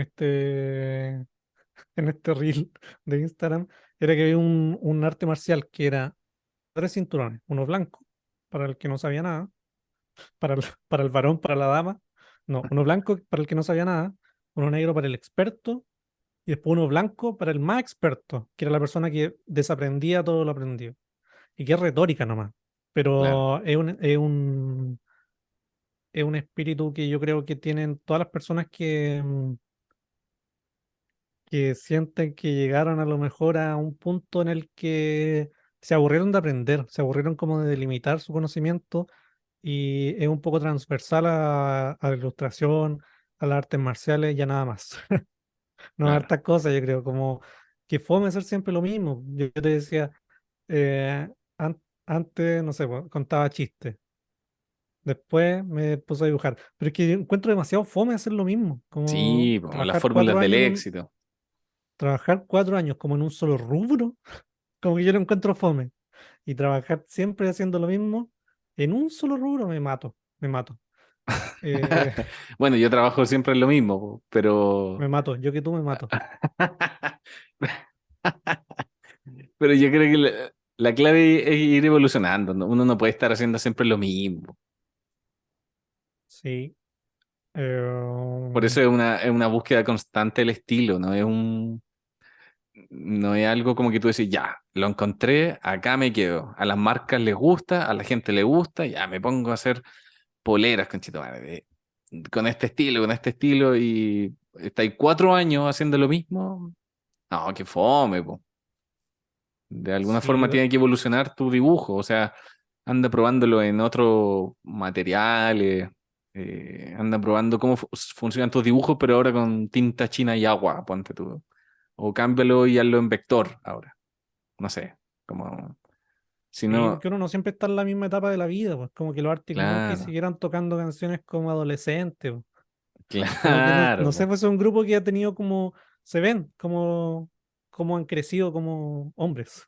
este, en este reel de Instagram era que había un arte marcial que era 3 cinturones, uno blanco para el que no sabía nada, para el varón, para la dama, no, uno blanco para el que no sabía nada, uno negro para el experto y después uno blanco para el más experto, que era la persona que desaprendía todo lo aprendido y que es retórica nomás, Claro. pero es un espíritu que yo creo que tienen todas las personas que sienten que llegaron a lo mejor a un punto en el que se aburrieron de aprender, se aburrieron como de delimitar su conocimiento y es un poco transversal a la ilustración, a las artes marciales y a nada más. No a Claro. hartas cosas, yo creo, como que fome hacer siempre lo mismo. Yo te decía, eh, antes, no sé, pues, contaba chistes. Después me puse a dibujar. Pero es que yo encuentro demasiado fome hacer lo mismo. Como Sí, po, las fórmulas del éxito. trabajar 4 años como en un solo rubro, como que yo lo encuentro fome. Y trabajar siempre haciendo lo mismo, en un solo rubro me mato, me mato. Eh, Bueno, yo trabajo siempre en lo mismo, po, pero... me mato, yo que tú me mato. Pero yo creo que la clave es ir evolucionando, ¿no? Uno no puede estar haciendo siempre lo mismo. Sí. Por eso es una búsqueda constante del estilo, ¿no? No es algo como que tú decís, ya, lo encontré, acá me quedo. A las marcas les gusta, a la gente le gusta, ya me pongo a hacer poleras, conchito madre, con este estilo, y estáis 4 años haciendo lo mismo. No, qué fome, po. De alguna Sí, forma tiene que evolucionar tu dibujo, o sea, anda probándolo en otros materiales, anda probando cómo funcionan tus dibujos, pero ahora con tinta china y agua, ponte tú. O cámbialo y hazlo en vector ahora. No sé, como si sí, no, porque uno no siempre está en la misma etapa de la vida, pues como que los Arctic Monkeys claro, siguieran tocando canciones como adolescentes, pues. Como que no, claro, no sé, po. pues es un grupo que ha tenido como, se ven como han crecido como hombres.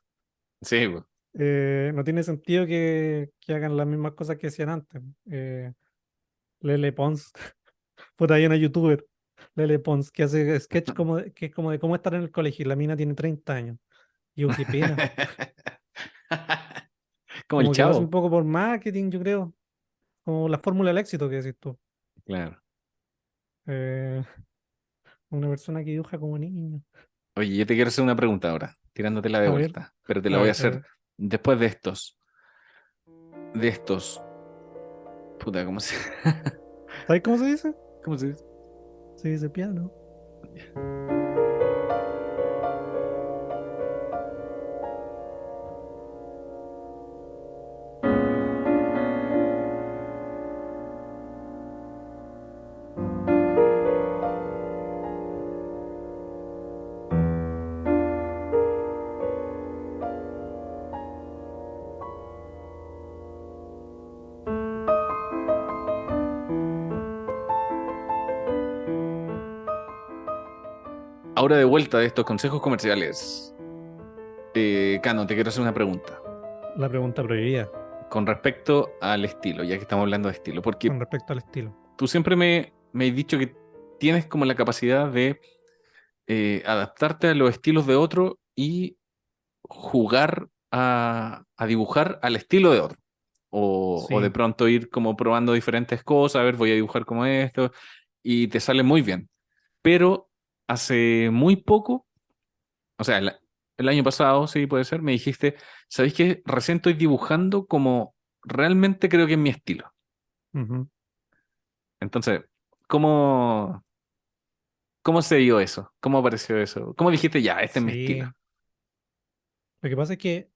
Sí, po. No tiene sentido que hagan las mismas cosas que hacían antes. Lele Pons, por ahí una youtuber, Lele Pons, que hace sketch que es como de cómo estar en el colegio y la mina tiene 30 años. Y yo, qué pena. Como el Como que lo hace un chavo, poco por marketing, yo creo. Como la fórmula del éxito que decís tú. claro. Eh, una persona que dibuja como niño. Oye, yo te quiero hacer una pregunta ahora, tirándotela de A ver, vuelta, pero te la a voy a ver, a hacer ver. después de estos, puta, ¿Sabes cómo se dice? cómo se dice? Se dice piano. Ahora de vuelta de estos consejos comerciales. Cano, te quiero hacer una pregunta La pregunta prohibida con respecto al estilo, ya que estamos hablando de estilo, porque con respecto al estilo. tú siempre me has dicho que tienes como la capacidad de adaptarte a los estilos de otro y jugar a dibujar al estilo de otro. O de Sí. pronto ir como probando diferentes cosas, a ver, voy a dibujar como esto, y te sale muy bien. Pero hace muy poco, o sea, el año pasado, sí, puede ser, me dijiste, ¿sabéis qué? Recién estoy dibujando como realmente creo que es mi estilo. Ujú. Entonces, ¿cómo, cómo se dio eso? ¿Cómo apareció eso? ¿Cómo dijiste, ya, este es mi estilo? Sí. Lo que pasa es que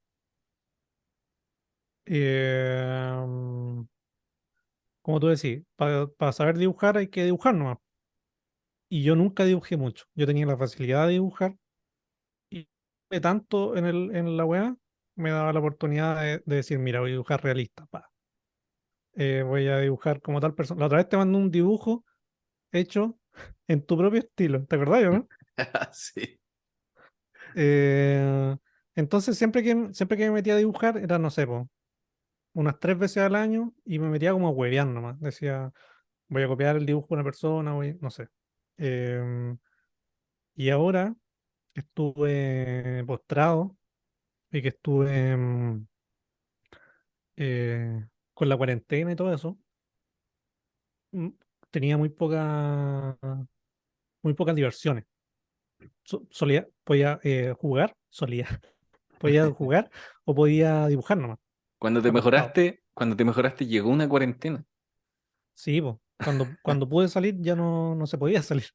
eh, como tú decís, para saber dibujar hay que dibujar nomás. Y yo nunca dibujé mucho. Yo tenía la facilidad de dibujar y de tanto en la weá me daba la oportunidad de decir, mira, voy a dibujar realista. Pa. Voy a dibujar como tal persona. La otra vez te mandé un dibujo hecho en tu propio estilo. ¿Te acordás, no? Sí. Eh, entonces siempre que me metía a dibujar era, no sé, po, unas 3 veces al año y me metía como a huevear nomás. Decía, voy a copiar el dibujo de una persona, no sé. Em, y ahora que estuve postrado y que estuve con la cuarentena y todo eso, mm, tenía muy pocas diversiones. Podía jugar, podía jugar o podía dibujar nomás, acostado. Cuando te mejoraste, llegó una cuarentena. Sí, po. Cuando pude salir ya no se podía salir.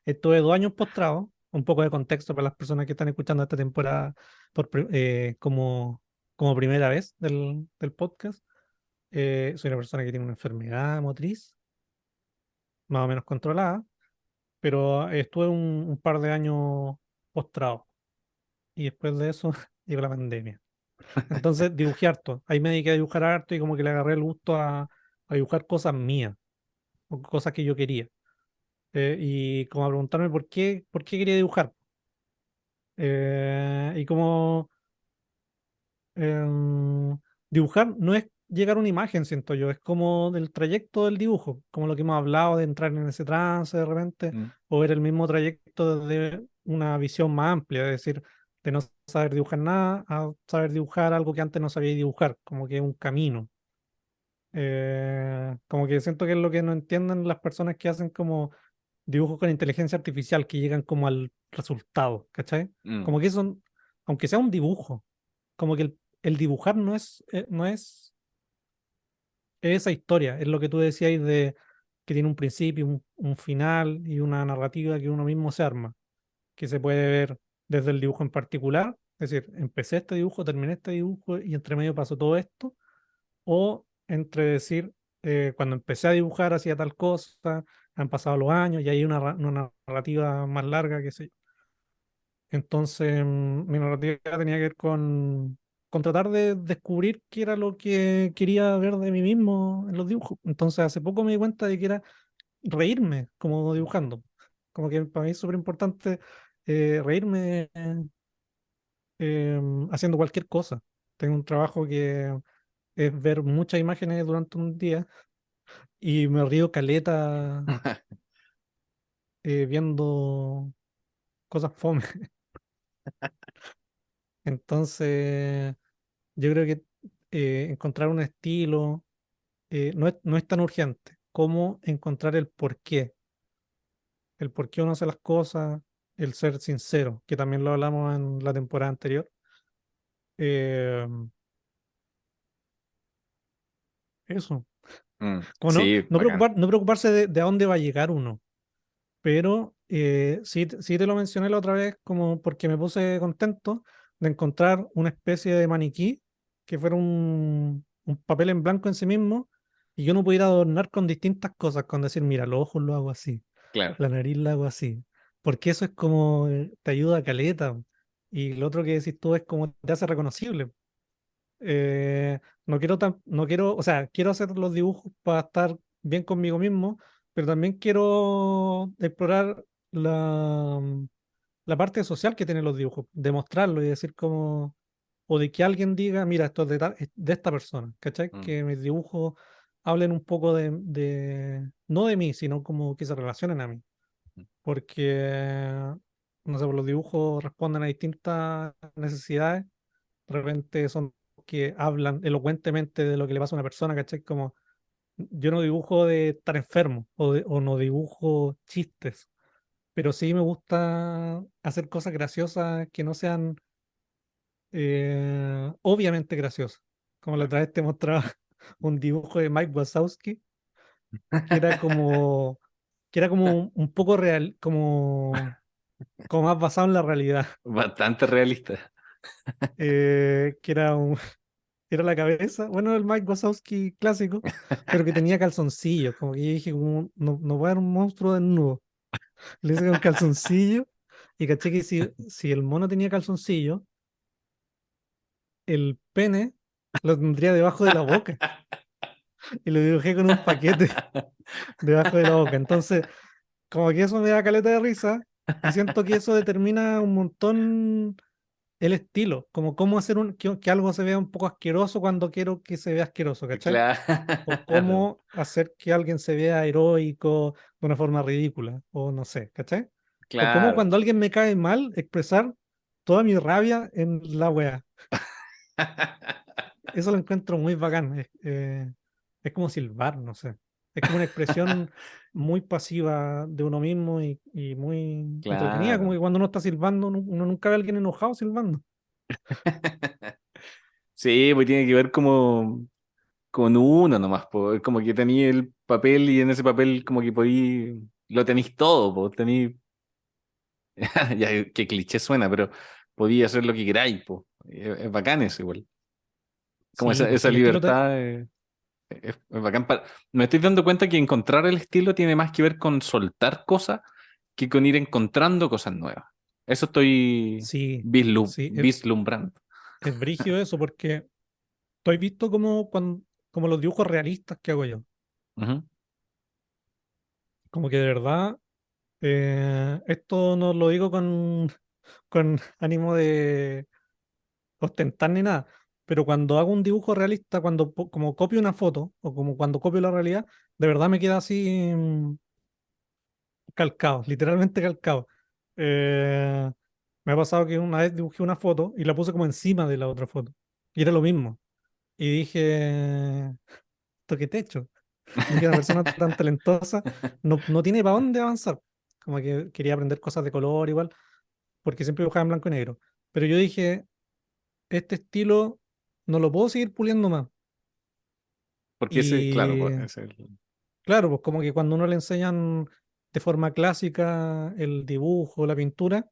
Estuve 2 años postrado, un poco de contexto para las personas que están escuchando esta temporada como primera vez del podcast. Soy una persona que tiene una enfermedad motriz, más o menos controlada, pero estuve un par de años postrado y después de eso llegó la pandemia. Entonces dibujé harto, ahí me dediqué a dibujar harto y como que le agarré el gusto a dibujar cosas mías o cosas que yo quería. Y como a preguntarme por qué quería dibujar. Y como em, dibujar no es llegar a una imagen, siento yo, es como del trayecto del dibujo, como lo que hemos hablado de entrar en ese trance de repente, Mm, o ver el mismo trayecto desde una visión más amplia, es decir, de no saber dibujar nada a saber dibujar algo que antes no sabía dibujar, como que es un camino. Como que siento que es lo que no entienden las personas que hacen como dibujos con inteligencia artificial, que llegan como al resultado, ¿cachai? mm, Como que eso, aunque sea un dibujo, como que el dibujar no es esa historia, es lo que tú decías de que tiene un principio, un final y una narrativa que uno mismo se arma, que se puede ver desde el dibujo en particular, es decir, empecé este dibujo, terminé este dibujo y entre medio pasó todo esto, o entre decir, cuando empecé a dibujar hacía tal cosa, han pasado los años y hay una narrativa más larga, que sé yo. Entonces, mi narrativa tenía que ver con tratar de descubrir qué era lo que quería ver de mí mismo en los dibujos. Entonces, hace poco me di cuenta de que era reírme como dibujando. Como que para mí es súper importante reírme haciendo cualquier cosa. Tengo un trabajo que es ver muchas imágenes durante un día y me río caleta viendo cosas fome. Entonces, yo creo que encontrar un estilo no es tan urgente como encontrar el por qué uno hace las cosas, el ser sincero, que también lo hablamos en la temporada anterior. Eh, eso, mm. como Sí, bacán. no preocuparse de a dónde va a llegar uno, pero Sí, sí te lo mencioné la otra vez como porque me puse contento de encontrar una especie de maniquí que fuera un papel en blanco en sí mismo y yo no pudiera adornar con distintas cosas, con decir, mira, los ojos lo hago así, Claro. la nariz la hago así, porque eso es como te ayuda a caleta y lo otro que decís tú es como te hace reconocible. No quiero, o sea, quiero hacer los dibujos para estar bien conmigo mismo, pero también quiero explorar la parte social que tienen los dibujos, demostrarlo y decir como, o de que alguien diga, mira, esto es es de esta persona, ¿cachai? Mm, Que mis dibujos hablen un poco no de mí, sino como que se relacionen a mí, mm. porque, no sé, pues los dibujos responden a distintas necesidades, de repente son que hablan elocuentemente de lo que le pasa a una persona, ¿cachai? Como yo no dibujo de estar enfermo o no dibujo chistes, pero sí me gusta hacer cosas graciosas que no sean obviamente graciosas. Como la Claro. otra vez te mostraba un dibujo de Mike Wazowski que era como, que era como un poco real, como más basado en la realidad. Bastante realista. Que era era la cabeza, bueno, el Mike Wazowski clásico, pero que tenía calzoncillos, como que yo dije, como, no, no voy a dar un monstruo desnudo. Le hice con calzoncillo y caché que si el mono tenía calzoncillo, el pene lo tendría debajo de la boca y lo dibujé con un paquete debajo de la boca. Entonces, como que eso me da caleta de risa y siento que eso determina un montón el estilo, como cómo hacer que algo se vea un poco asqueroso cuando quiero que se vea asqueroso, ¿cachai? O Claro. cómo hacer que alguien se vea heroico de una forma ridícula, o no sé, ¿cachai? O cómo Claro. cuando alguien me cae mal, expresar toda mi rabia en la wea. Eso lo encuentro muy bacán. Es como silbar, no sé. Es como una expresión muy pasiva de uno mismo y muy entretenida, como Claro. que cuando uno está silbando, uno nunca ve a alguien enojado silbando. Sí, pues tiene que ver como con uno nomás, pues. Como que tenía el papel y en ese papel como que podí, lo tenéis todo, pues. Tenéis, ya qué cliché suena, pero podía hacer lo que queráis, pues. Es bacán eso igual. Como Sí, pues esa el estilo libertad es bacán. Me estoy dando cuenta que encontrar el estilo tiene más que ver con soltar cosas que con ir encontrando cosas nuevas. Eso estoy sí, sí, vislumbrando. es brigio eso porque tú has visto como los dibujos realistas que hago yo. Ujú. Como que de verdad, esto no lo digo con ánimo de ostentar ni nada, pero cuando hago un dibujo realista, como copio una foto o como cuando copio la realidad, de verdad me queda así calcado, literalmente calcado. Eh, Me ha pasado que una vez dibujé una foto y la puse como encima de la otra foto y era lo mismo. Y dije, ¿esto qué te he hecho? Dije, una persona tan talentosa no tiene para dónde avanzar. Como que quería aprender cosas de color igual, porque siempre dibujaba en blanco y negro. Pero yo dije, este estilo no lo puedo seguir puliendo más. Porque ese, claro, Y pues, ese es claro, pues como que cuando uno le enseñan de forma clásica el dibujo, la pintura,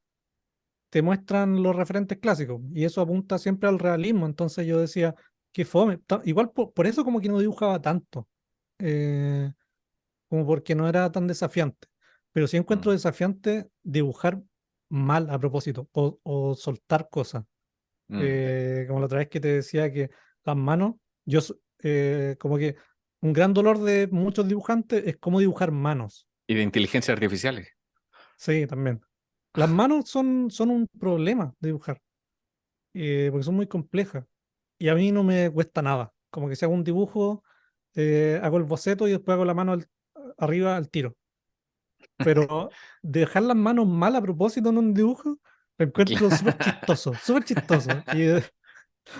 te muestran los referentes clásicos. Y eso apunta siempre al realismo. Entonces yo decía, qué fome. Igual por eso como que no dibujaba tanto. Eh, Como porque no era tan desafiante. Pero sí encuentro mm, desafiante dibujar mal a propósito o soltar cosas. mm. Como la otra vez que te decía que las manos, como que un gran dolor de muchos dibujantes es cómo dibujar manos. Y de inteligencia artificiales. Sí, también. Las manos son un problema de dibujar, porque son muy complejas. Y a mí no me cuesta nada. Como que si hago un dibujo, hago el boceto y después hago la mano arriba al tiro. Pero dejar las manos mal a propósito en un dibujo, lo encuentro súper chistoso, súper chistoso.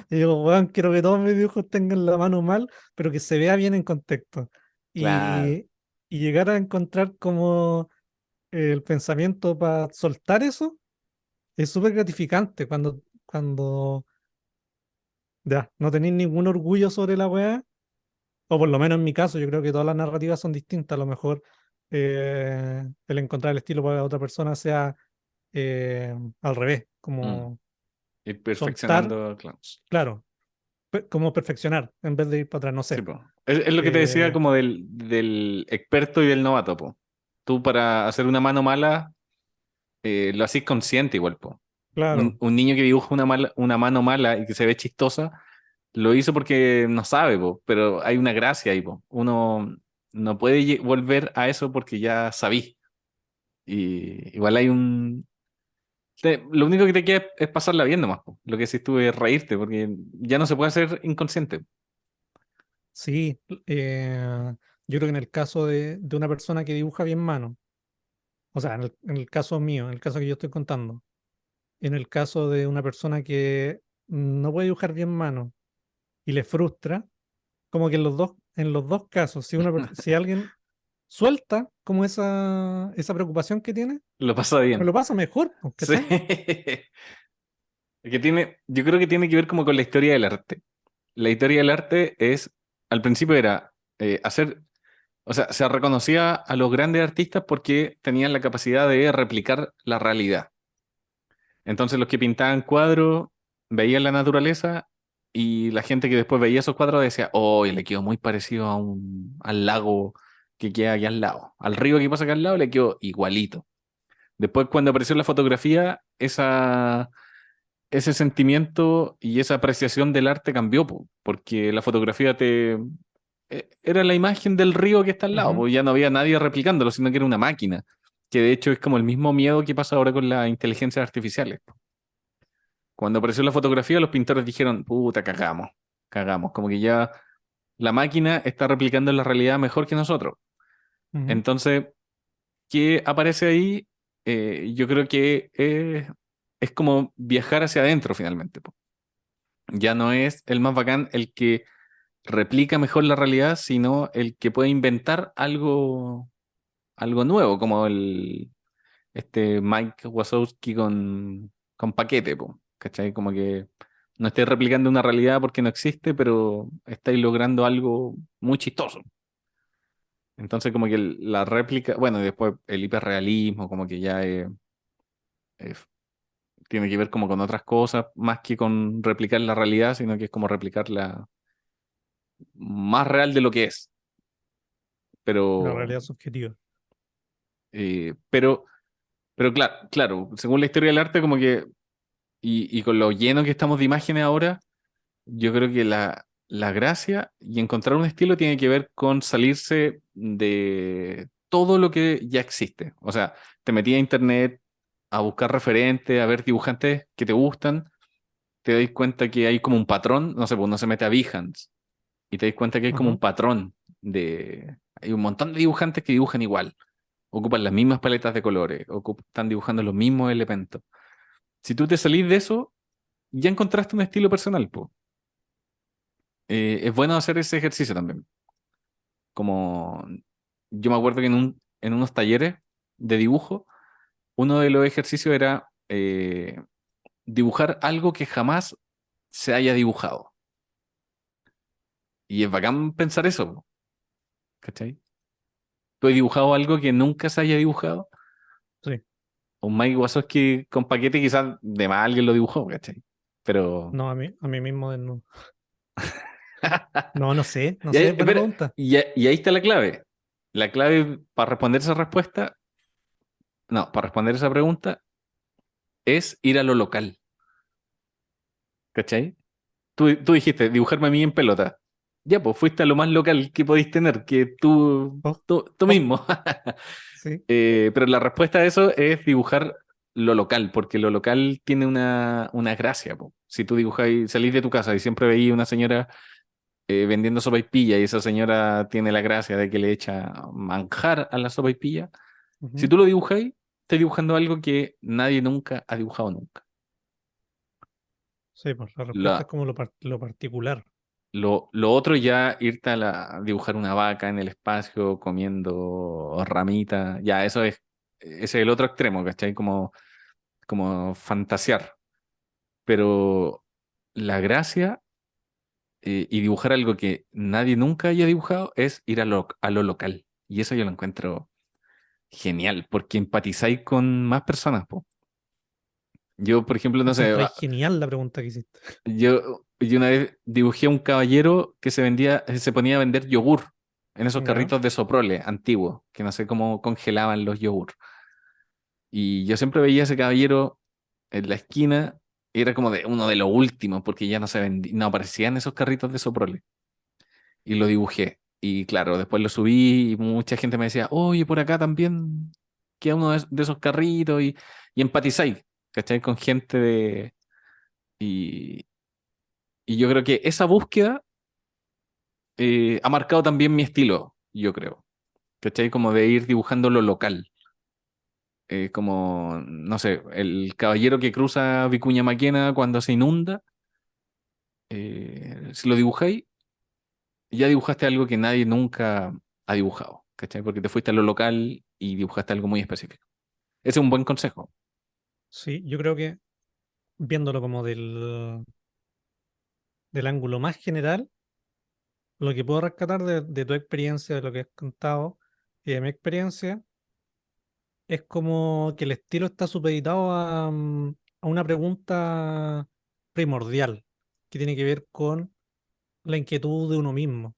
Y digo, weón, quiero que todos mis dibujos tengan la mano mal, pero que se vea bien en contexto. Claro. Y llegar a encontrar como el pensamiento para soltar eso es súper gratificante cuando ya no tenéis ningún orgullo sobre la weá, o por lo menos en mi caso, yo creo que todas las narrativas son distintas. A lo mejor el encontrar el estilo para otra persona sea al revés, Mm. como Ir soltar, perfeccionando, claro. claro, como perfeccionar en vez de ir para atrás, no Sí, sé. po. Es lo que te decía Eh, como del experto y del novato, po. Tú para hacer una mano mala, lo haces consciente igual, po. Un, claro, un niño que dibuja una mano mala y que se ve chistosa, lo hizo porque no sabe, po, pero hay una gracia ahí, po. Uno no puede volver a eso porque ya sabí. Y igual hay lo único que te queda es pasarla bien nomás, po. Lo que sí estuve es reírte, porque ya no se puede hacer inconsciente. sí. Yo creo que en el caso de una persona que dibuja bien mano, o sea, en el caso mío, en el caso que yo estoy contando, en el caso de una persona que no puede dibujar bien mano y le frustra, como que en los dos casos, si alguien suelta como esa preocupación que tiene, Lo pasa me bien. lo pasa mejor, pues, Sí. ¿cachai? Yo creo que tiene que ver como con la historia del arte. La historia del arte al principio era o sea, se reconocía a los grandes artistas porque tenían la capacidad de replicar la realidad. Entonces los que pintaban cuadros veían la naturaleza y la gente que después veía esos cuadros decía, oh, le quedó muy parecido al lago que queda aquí al lado. Al río que pasa acá al lado le quedó igualito. Después cuando apareció la fotografía, ese sentimiento y esa apreciación del arte cambió, po, porque la fotografía era la imagen del río que está al lado, Ujú. pues ya no había nadie replicándolo, sino que era una máquina, que de hecho es como el mismo miedo que pasa ahora con las inteligencias artificiales. Cuando apareció la fotografía, los pintores dijeron, puta, cagamos, cagamos, como que ya la máquina está replicando la realidad mejor que nosotros. Ujú. Entonces, ¿qué aparece ahí? Yo creo que es como viajar hacia adentro finalmente, po. Ya no es el más bacán el que replica mejor la realidad, sino el que puede inventar algo nuevo, como este Mike Wazowski con Paquete, po, ¿cachai? Como que no estáis replicando una realidad porque no existe, pero estáis logrando algo muy chistoso. Entonces, como que la réplica, bueno, y después el hiperrealismo, como que ya es- tiene que ver como con otras cosas, más que con replicar la realidad, sino que es como replicarla más real de lo que es. La Pero, realidad subjetiva. eh, pero, pero claro, claro, según la historia del arte, como que, y con lo lleno que estamos de imágenes ahora, yo creo que la gracia y encontrar un estilo tiene que ver con salirse de todo lo que ya existe. O sea, te metí a internet a buscar referentes, a ver dibujantes que te gustan, te das cuenta que hay como un patrón, no sé, pues uno se mete a Behance y te das cuenta que hay como un Ajá. patrón hay un montón de dibujantes que dibujan igual, ocupan las mismas paletas de colores, están dibujando los mismos elementos. Si tú te salís de eso, ya encontraste un estilo personal, po. Es bueno hacer ese ejercicio también. Como yo me acuerdo que en unos talleres de dibujo, uno de los ejercicios era dibujar algo que jamás se haya dibujado. Y es bacán pensar eso, po, ¿cachai? ¿Tú has dibujado algo que nunca se haya dibujado? Sí. Un Mike Wazowski con paquete quizás de más alguien lo dibujó, ¿cachai? Pero... No, a mí mismo no. No, no Y sé, buena espera, pregunta. y ahí está la clave. La clave para responder esa respuesta, no, para responder esa pregunta es ir a lo local, ¿cachai? Tú dijiste dibujarme a mí en pelota. Ya, pues fuiste a lo más local que podéis tener, que Oh, tú oh, mismo. sí. Pero la respuesta a eso es dibujar lo local, porque lo local tiene una gracia, po. Si tú dibujas y salís de tu casa y siempre veís una señora vendiendo sopaipilla y esa señora tiene la gracia de que le echa manjar a la sopaipilla, si Ujú. tú lo dibujáis, estás dibujando algo que nadie nunca ha dibujado nunca. Sí, pues la respuesta es La, como lo particular. lo otro ya irte a dibujar una vaca en el espacio comiendo ramita, ya ese es el otro extremo, ¿cachai? Como fantasear. Pero la gracia y dibujar algo que nadie nunca haya dibujado es ir a lo local. Y eso yo lo encuentro. Genial, porque empatizáis con más personas, po. Yo, por ejemplo, no sé, Encontráis genial la pregunta que hiciste. yo una vez dibujé a un caballero que se ponía a vender yogur en esos ¿Ya? carritos de Soprole antiguos, que no sé cómo congelaban los yogur. Y yo siempre veía a ese caballero en la esquina, y era como de uno de los últimos, porque ya no se vendía, no aparecían esos carritos de Soprole. Y lo dibujé. Y claro, después lo subí y mucha gente me decía, oye, por acá también queda uno de esos carritos y empatizáis, ¿cachai? Con gente de... Y, y yo creo que esa búsqueda ha marcado también mi estilo, yo creo, ¿cachai? Como de ir dibujando lo local. Como, no sé, el caballero que cruza Vicuña Maquena cuando se inunda, si lo dibujáis, ya dibujaste algo que nadie nunca ha dibujado, ¿cachai? Porque te fuiste a lo local y dibujaste algo muy específico. Ese es un buen consejo. Sí, yo creo que viéndolo como del ángulo más general, lo que puedo rescatar de tu experiencia, de lo que has contado y de mi experiencia, es como que el estilo está supeditado a una pregunta primordial que tiene que ver con la inquietud de uno mismo.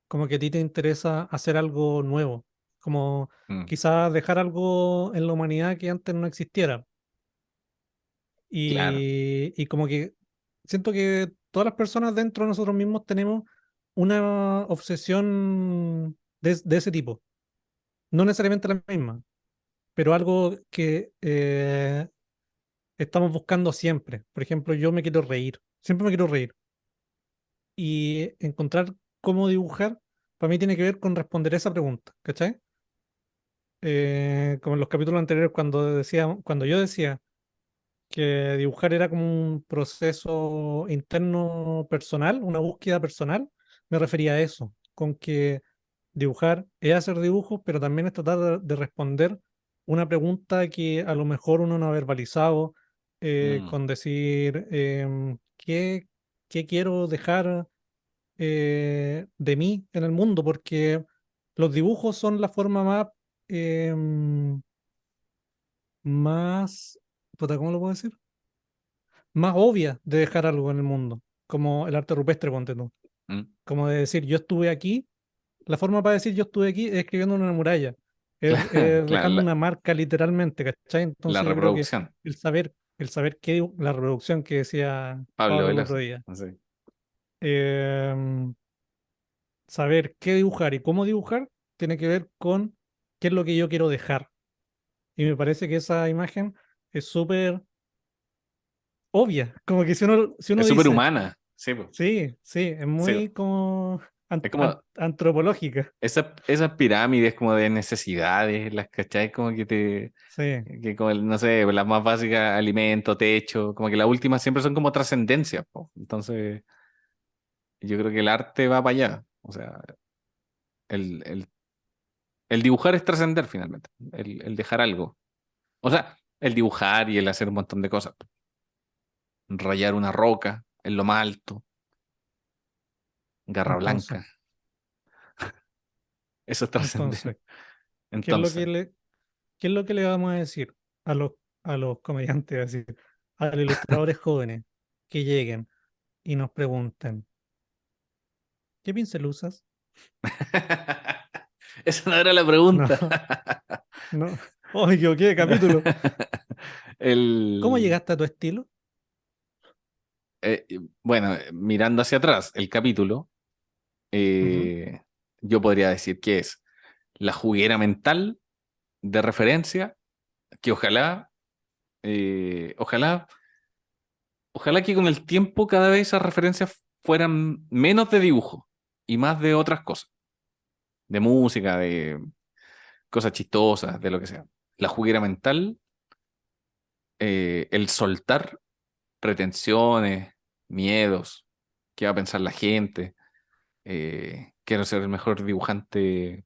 Como que a ti te interesa hacer algo nuevo, como Mm, quizás dejar algo en la humanidad que antes no existiera. claro. Y como que siento que todas las personas dentro de nosotros mismos tenemos una obsesión de ese tipo. No necesariamente la misma, pero algo que estamos buscando siempre. Por ejemplo, yo me quiero reír, siempre me quiero reír. Y encontrar cómo dibujar, para mí tiene que ver con responder esa pregunta, ¿cachai? Como en los capítulos anteriores, cuando yo decía que dibujar era como un proceso interno personal, una búsqueda personal, me refería a eso, con que dibujar es hacer dibujos, pero también es tratar de responder una pregunta que a lo mejor uno no ha verbalizado, Mm, con decir, ¿qué quiero dejar de mí en el mundo? Porque los dibujos son la forma em, más, puta, ¿cómo lo puedo decir? Más obvia de dejar algo en el mundo, como el arte rupestre, ponte tú. mm. Como de decir, yo estuve aquí, la forma para decir yo estuve aquí es escribiendo en una muralla, Claro, es claro, dejando una marca literalmente, ¿cachai? la Entonces yo creo que reproducción. el saber la reproducción que decía Pablo Pablo el otro Veloso. día, Sí. em, saber qué dibujar y cómo dibujar tiene que ver con qué es lo que yo quiero dejar. Y me parece que esa imagen es súper obvia, como que si uno Es súper dice, humana. Sí, po. sí, sí, es Sí, po. muy como Es como antropológica. esas pirámides como de necesidades, las cachai como Sí, que como no sé, las más básicas, alimento, techo, como que las últimas siempre son como trascendencias, po. Entonces, yo creo que el arte va para allá. O sea, el, el, el dibujar es trascender finalmente, el dejar algo. O sea, el dibujar y el hacer un montón de cosas. Rayar una roca en lo más alto, garra entonces, blanca, eso es trascender. entonces, ¿qué es lo Entonces, que le, qué es lo que le vamos a decir a los comediantes, así, a los ilustradores jóvenes que lleguen y nos pregunten, ¿qué pincel usas? esa no era la No, pregunta. no. Oh, me equivoqué de capítulo. ¿Cómo El, llegaste a tu estilo? eh, bueno, mirando hacia atrás, el capítulo, Ujú, eh, yo podría decir que es la juguera mental de referencia, que eh, ojalá, ojalá que con el tiempo cada vez esas referencias fueran menos de dibujo y más de otras cosas, de música, de cosas chistosas, de lo que sea. La juguera mental, el soltar pretensiones, miedos, qué va a pensar la gente, quiero ser el mejor dibujante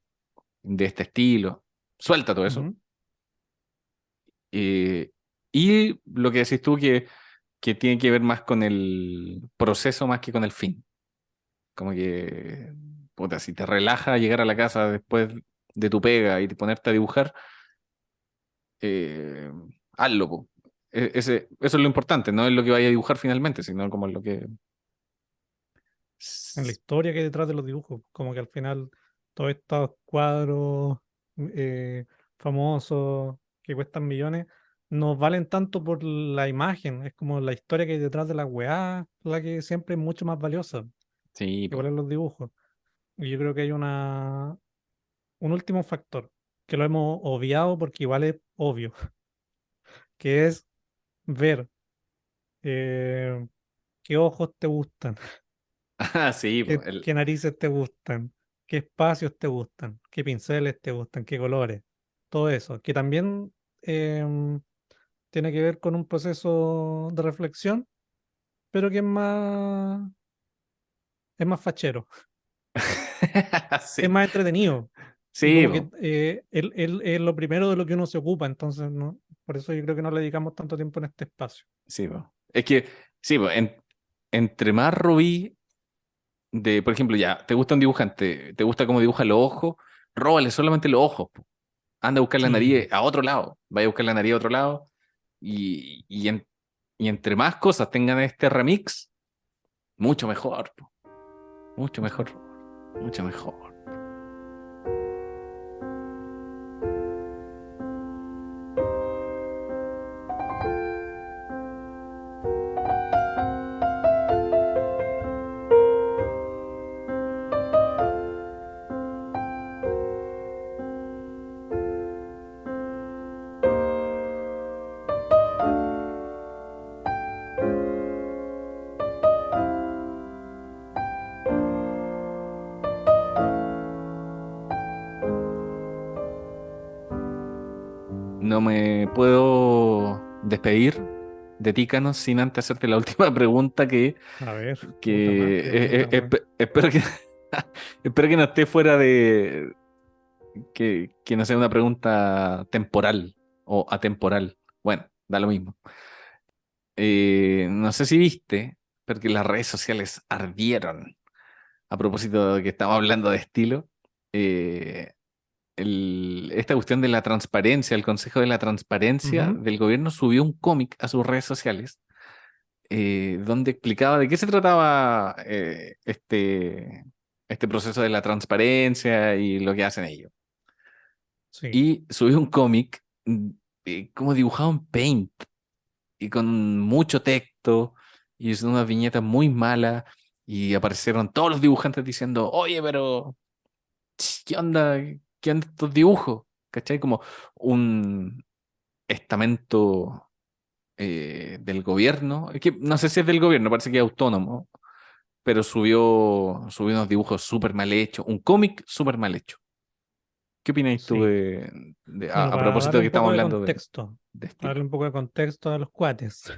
de este estilo. Suelta todo eso. ujú. Eh, y lo que decís tú que tiene que ver más con el proceso más que con el fin. Como que, puta, si te relaja llegar a la casa después de tu pega y de ponerte a dibujar, eh, hazlo, po. Eso es lo importante, no es lo que vaya a dibujar finalmente, sino como lo que... En la historia que hay detrás de los dibujos, como que al final todos estos cuadros eh, famosos que cuestan millones no valen tanto por la imagen, es como la historia que hay detrás de la weá, la que siempre es mucho más valiosa, Sí, igual po. en los dibujos. Y yo creo que hay un último factor que lo hemos obviado porque igual es obvio, que es ver eh, qué ojos te gustan, Ah, sí, po. qué narices te gustan, qué espacios te gustan, qué pinceles te gustan, qué colores, todo eso, que también em, tiene que ver con un proceso de reflexión, pero que es más fachero, es Sí, más entretenido. Y sí, como que po. él es lo primero de lo que uno se ocupa, entonces no, por eso yo creo que no le dedicamos tanto tiempo en este espacio. Sí, po. Es que, sí, po, entre más robí de, por ejemplo, ya, te gusta un dibujante, te gusta cómo dibuja los ojos, róbale solamente los ojos, po. Anda a buscar la Sí, nariz a otro lado, vaya a buscar la nariz a otro lado, y entre más cosas tengan este remix, mucho mejor, po. Mucho mejor, sí. mucho mejor. No me puedo despedir de Tícanos sin antes hacerte la última pregunta A ver, puta más que preguntas, weón. espero que espero que no esté fuera de que no sea una pregunta temporal o atemporal. Bueno, da lo mismo. No sé si viste, porque las redes sociales ardieron a propósito de que estamos hablando de estilo. eh, Esta cuestión de la transparencia, el Consejo de la Transparencia Ujú. del gobierno subió un cómic a sus redes sociales donde explicaba de qué se trataba este proceso de la transparencia y lo que hacen ellos. Sí. Y subió un cómic como dibujado en Paint y con mucho texto y es una viñeta muy mala y aparecieron todos los dibujantes diciendo, oye, pero ¿qué onda? ¿Qué onda estos dibujos? ¿Cachai? Como un estamento del gobierno. Es que no sé si es del gobierno, parece que es autónomo, pero subió unos dibujos súper mal hechos, un cómic súper mal hecho. ¿Qué opináis tú Sí. Bueno, a para propósito darle de que un estamos poco de hablando contexto, de para darle estilo? un poco de contexto a los cuates,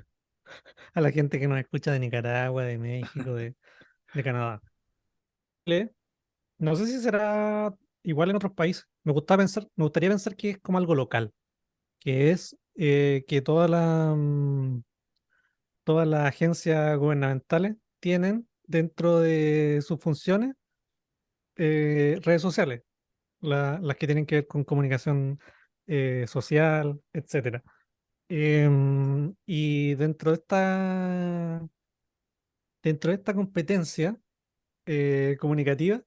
a la gente que nos escucha de Nicaragua, de México, de Canadá. Le- No sé si será igual en otros países. Me gustaría pensar que es como algo local, que es que todas las agencias gubernamentales tienen dentro de sus funciones redes sociales, las que tienen que ver con comunicación social, etcétera. Y dentro de esta competencia comunicativa,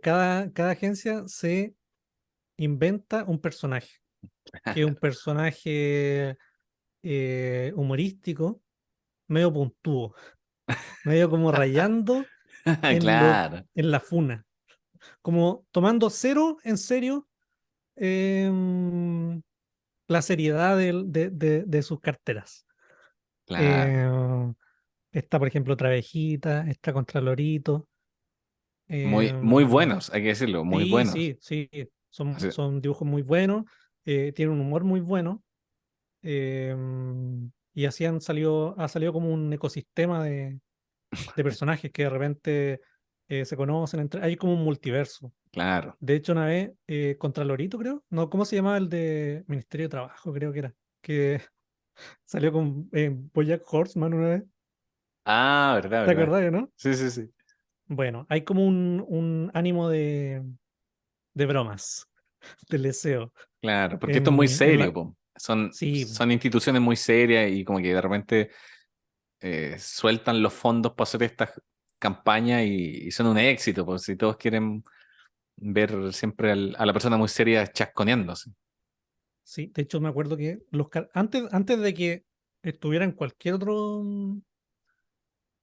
cada agencia se inventa un personaje, que es un personaje humorístico, medio puntúo, medio como rayando Claro, en la funa, como tomando cero en serio em, la seriedad de sus carteras. claro. Em, Está, por ejemplo, Travejita, está Contralorito. Muy, muy em, buenos, hay que decirlo, muy sí, buenos. sí, sí, Así- son dibujos muy buenos, tienen un humor muy bueno. Y así ha salido como un ecosistema de personajes que de repente se conocen hay como un multiverso. claro, De hecho, una vez, Contralorito, creo, no, ¿cómo se llamaba el de Ministerio de Trabajo? Creo que era, que salió con BoJack Horseman una vez, ah, verdad, ¿te verdad. acordás, no? Sí, sí, sí. Bueno, hay como un ánimo de de bromas, del deseo. Claro, porque esto es muy En serio, la... po. Son, Sí, son instituciones muy serias y como que de repente sueltan los fondos para hacer estas campañas y son un éxito, pues si todos quieren ver siempre a la persona muy seria chasconeándose. sí. De hecho, me acuerdo que antes de que estuviera en cualquier otro,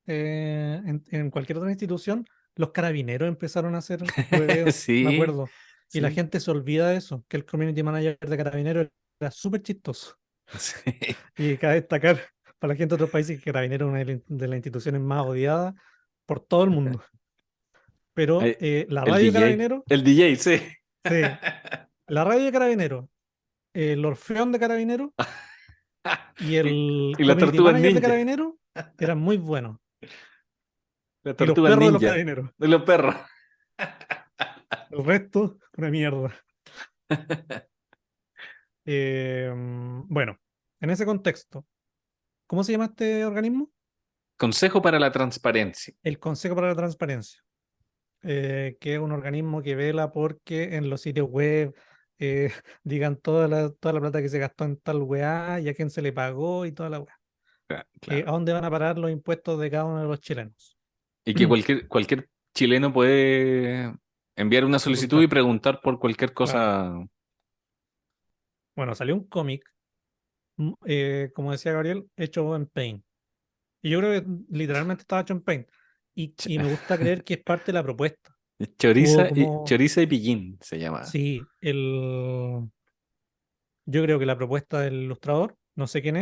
en cualquier otra institución, los carabineros empezaron a hacer hueveos, me Sí, acuerdo. Y la sí, gente se olvida de eso, que el community manager de carabineros era súper chistoso. sí. Y cabe destacar para la gente de otros países que carabineros es una de las instituciones más odiadas por todo el mundo. Pero Ay, la el radio de DJ, carabineros, el DJ, sí. sí, la radio de carabineros, el Orfeón de carabineros y Y, el y las community tortugas manager de ninja, carabineros eran muy buenos. las Y los tortugas perros de los ninja, carabineros. de los perros. El resto, una mierda. Bueno, en ese contexto, ¿cómo se llama este organismo? Consejo para la transparencia. El Consejo para la Transparencia, que es un organismo que vela porque en los sitios web digan toda la plata que se gastó en tal weá y a quién se le pagó y toda la weá. A Claro. dónde van a parar los impuestos de cada uno de los chilenos. Y que cualquier chileno puede enviar una solicitud y Consultar. preguntar por cualquier Claro. cosa. Bueno, salió un cómic, como decía Gabriel, hecho en Paint. Y yo creo que literalmente estaba hecho en Paint. Ch- Y me gusta creer que es parte de la propuesta. Hubo como, Choriza y Pillín se llama. sí, yo creo que la propuesta del ilustrador, no sé quién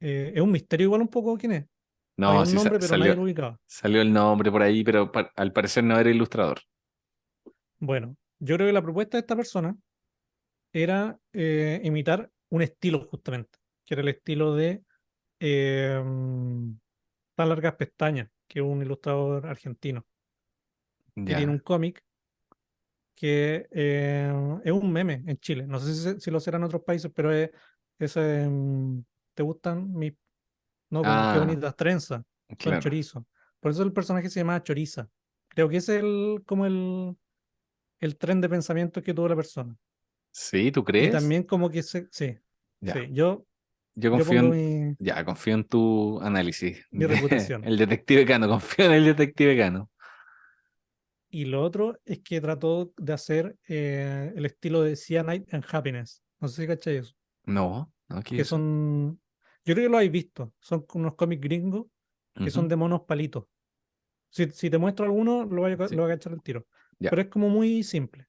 es un misterio igual un poco quién es. Hay No, un sí nombre, pero nadie salió, lo ubicaba. salió el nombre por ahí, pero al parecer no era ilustrador. Bueno, yo creo que la propuesta de esta persona era imitar un estilo justamente, que era el estilo de Tan Largas Pestañas, que es un ilustrador argentino, que tiene un Ya. cómic que es un meme en Chile. No sé si lo será en otros países, pero es, ¿te gustan mis... No, como qué Ah, bonitas trenzas, son claro. chorizo. Por eso el personaje se llama Choriza. Creo que ese es como el tren de pensamiento que tuvo la persona. ¿Sí? ¿Tú Y crees? también como que sí, Ya. sí, Yo yo confío pongo en, ya, confío en tu análisis. mi reputación. El detective Cano, confío en el detective Cano. Y lo otro es que trató de hacer el estilo de Cyanide and Happiness. No sé si cachai eso. No, no, ¿qué Que es eso? son, yo creo que lo habéis visto. Son unos cómics gringos que son Ujú. de monos palitos. Si te muestro alguno, Sí, lo voy a cachar el tiro. ya. Pero es como muy simple.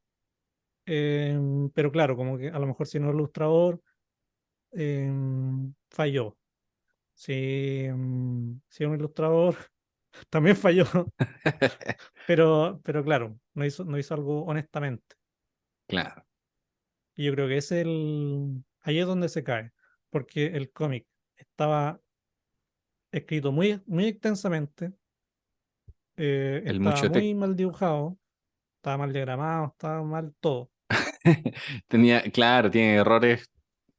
Pero claro, como que a lo mejor si no es ilustrador, falló. Si es un ilustrador, también falló. Pero claro, no hizo algo honestamente. Claro. Y yo creo que ahí es donde se cae, porque el cómic estaba escrito muy extensamente, El estaba mucho muy mal dibujado, estaba mal diagramado, estaba mal todo. tenía, claro, tiene errores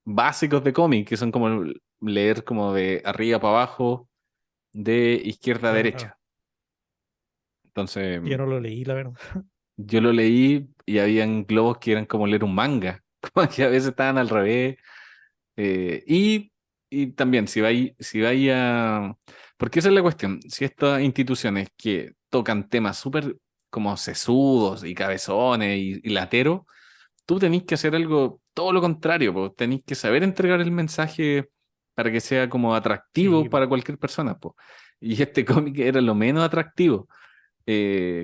básicos de cómic, que son como leer como de arriba para abajo, de izquierda a Claro. derecha. Entonces, Y yo no lo leí, la verdad. yo lo leí y habían globos que eran como leer un manga, como que a veces estaban al revés. eh, y, y también, si vais a... Porque esa es la cuestión, si estas instituciones que tocan temas súper como sesudos y cabezones y lateros, tú tenés que hacer algo todo lo contrario, po. Tenés que saber entregar el mensaje para que sea como atractivo Sí, para cualquier persona, po. Y este cómic era lo menos atractivo.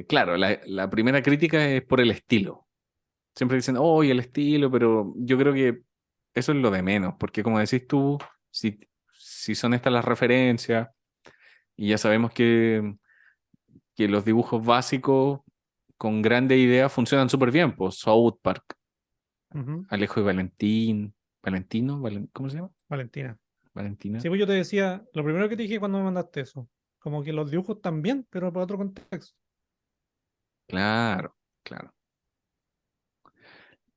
Claro, la primera crítica es por el estilo. Siempre dicen, oh, y el estilo, pero yo creo que eso es lo de menos, porque como decís tú, si son estas las referencias, y ya sabemos que los dibujos básicos con grandes ideas funcionan súper bien, pues South Park, ujú, Alejo y Valentín, ¿cómo se llama? Valentina. Valentina. Sí, pues yo te decía, lo primero que te dije cuando me mandaste eso, como que los dibujos también, pero para otro contexto. Claro, claro.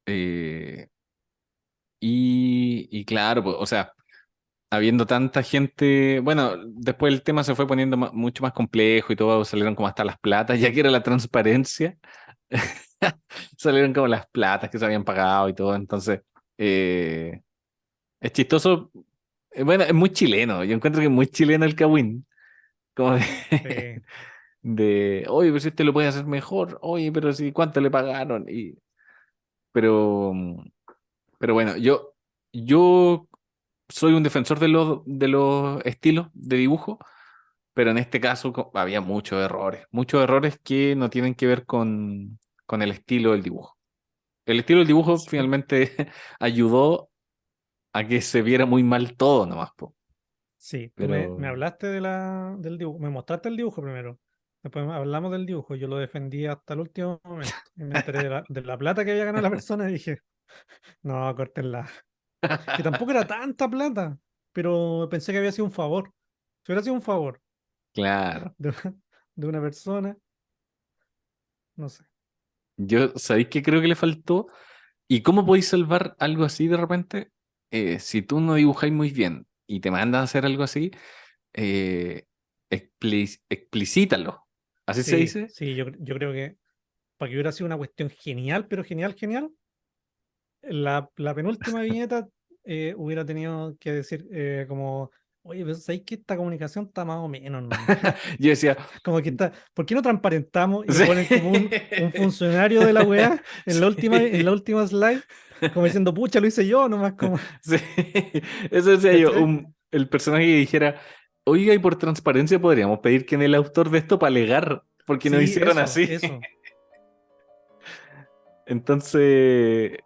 Eh, y claro, pues, o sea, habiendo tanta gente, bueno, después el tema se fue poniendo mucho más complejo y todo, salieron como hasta las platas, ya que era la transparencia. salieron como las platas que se habían pagado y todo. Entonces, eh, es chistoso. Bueno, es muy chileno. Yo encuentro que es muy chileno el Kawin. Como de, Sí, oye, pero si este lo puede hacer mejor. Oye, pero si, ¿cuánto le pagaron? Pero, pero bueno, yo soy un defensor de los estilos de dibujo, pero en este caso había muchos errores que no tienen que ver con el estilo del dibujo. El estilo del dibujo sí, finalmente ayudó a que se viera muy mal todo nomás, po. sí. Tú me Pero, hablaste del dibujo, me mostraste el dibujo primero. Después hablamos del dibujo, yo lo defendí hasta el último momento. Y me enteré de la plata que había ganado la persona y dije, no, córtenla. Que tampoco era tanta plata, pero pensé que había sido un favor. Si hubiera sido un favor claro, de, de una persona, no sé. ¿sabéis qué creo que le faltó? ¿Y cómo podéis salvar algo así de repente? Si tú no dibujáis muy bien y te mandan a hacer algo así, eh, explicítalo. ¿Así se Sí, dice? sí, yo creo que para que hubiera sido una cuestión genial, pero genial, genial, la penúltima viñeta hubiera tenido que decir como, oye, pero ¿sabéis que esta comunicación está más o menos nomás? Yo decía, Como que está, ¿por qué no transparentamos y lo sí, ponen como un funcionario de la weá en la sí, última slide? Como diciendo, pucha, lo hice yo nomás, como, sí. Eso decía yo, ¿cachai? el personaje que dijera, oiga, y por transparencia podríamos pedir que en el autor de esto para alegar, porque nos Sí, hicieron eso, así. eso. Entonces,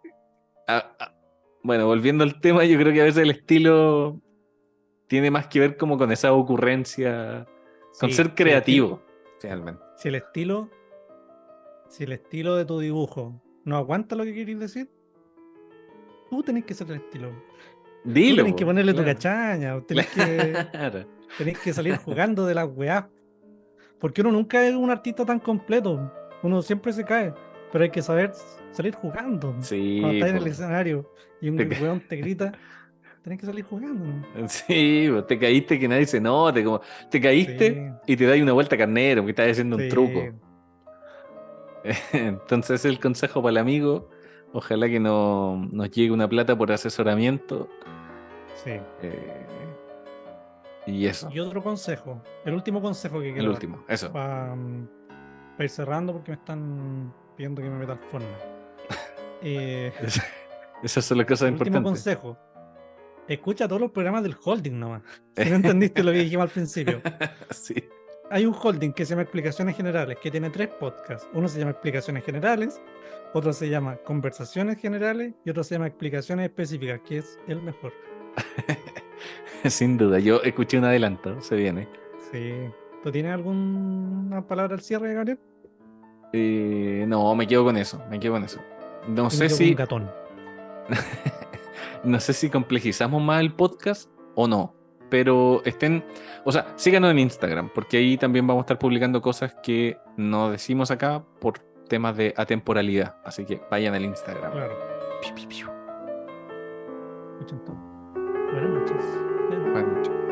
a- a- bueno, volviendo al tema, yo creo que a veces el estilo tiene más que ver como con esa ocurrencia, con Sí, ser creativo, finalmente. si el estilo, si el estilo de tu dibujo no aguanta lo que queréis decir, tú tenés que ser el estilo. Tú Dilo, tenés que po, ponerle tu claro. cachaña, Claro. tenés que salir jugando de las weás. Porque uno nunca es un artista tan completo. Uno siempre se cae. Pero hay que saber salir jugando. Cuando Sí, estás en el po. escenario y un Te weón te grita, tenés que salir jugando, ¿no? Sí, po, te caíste que nadie se note, como te caíste Sí, y te das una vuelta carnero, que estás haciendo un sí, truco. Entonces ese es el consejo para el amigo. Ojalá que no nos llegue una plata por asesoramiento. sí. eh, y eso, Y otro consejo, el último consejo que el quiero dar, último, eso. para ir cerrando porque me están pidiendo que me meta al Fortnite. Eh, Esas son las cosas el último importantes. consejo, escucha todos los programas del holding nomás. Si no entendiste lo que dijimos al principio. Sí. Hay un holding que se llama Explicaciones Generales, que tiene tres podcasts. Uno se llama Explicaciones Generales, otro se llama Conversaciones Generales y otro se llama Explicaciones Específicas, que es el mejor. Sin duda, yo escuché un adelanto, se viene. Sí. ¿Tú tienes alguna palabra al cierre, Gabriel? No, me quedo con eso, me quedo con eso. No Yo me sé quedo con un si, gatón. no sé si complejizamos más el podcast o no, pero o sea, síganos en Instagram, porque ahí también vamos a estar publicando cosas que no decimos acá por temas de atemporalidad. Así que vayan al Instagram. Claro. Piu, piu, piu. Escuchen todo. Buenas noches. Buenas noches.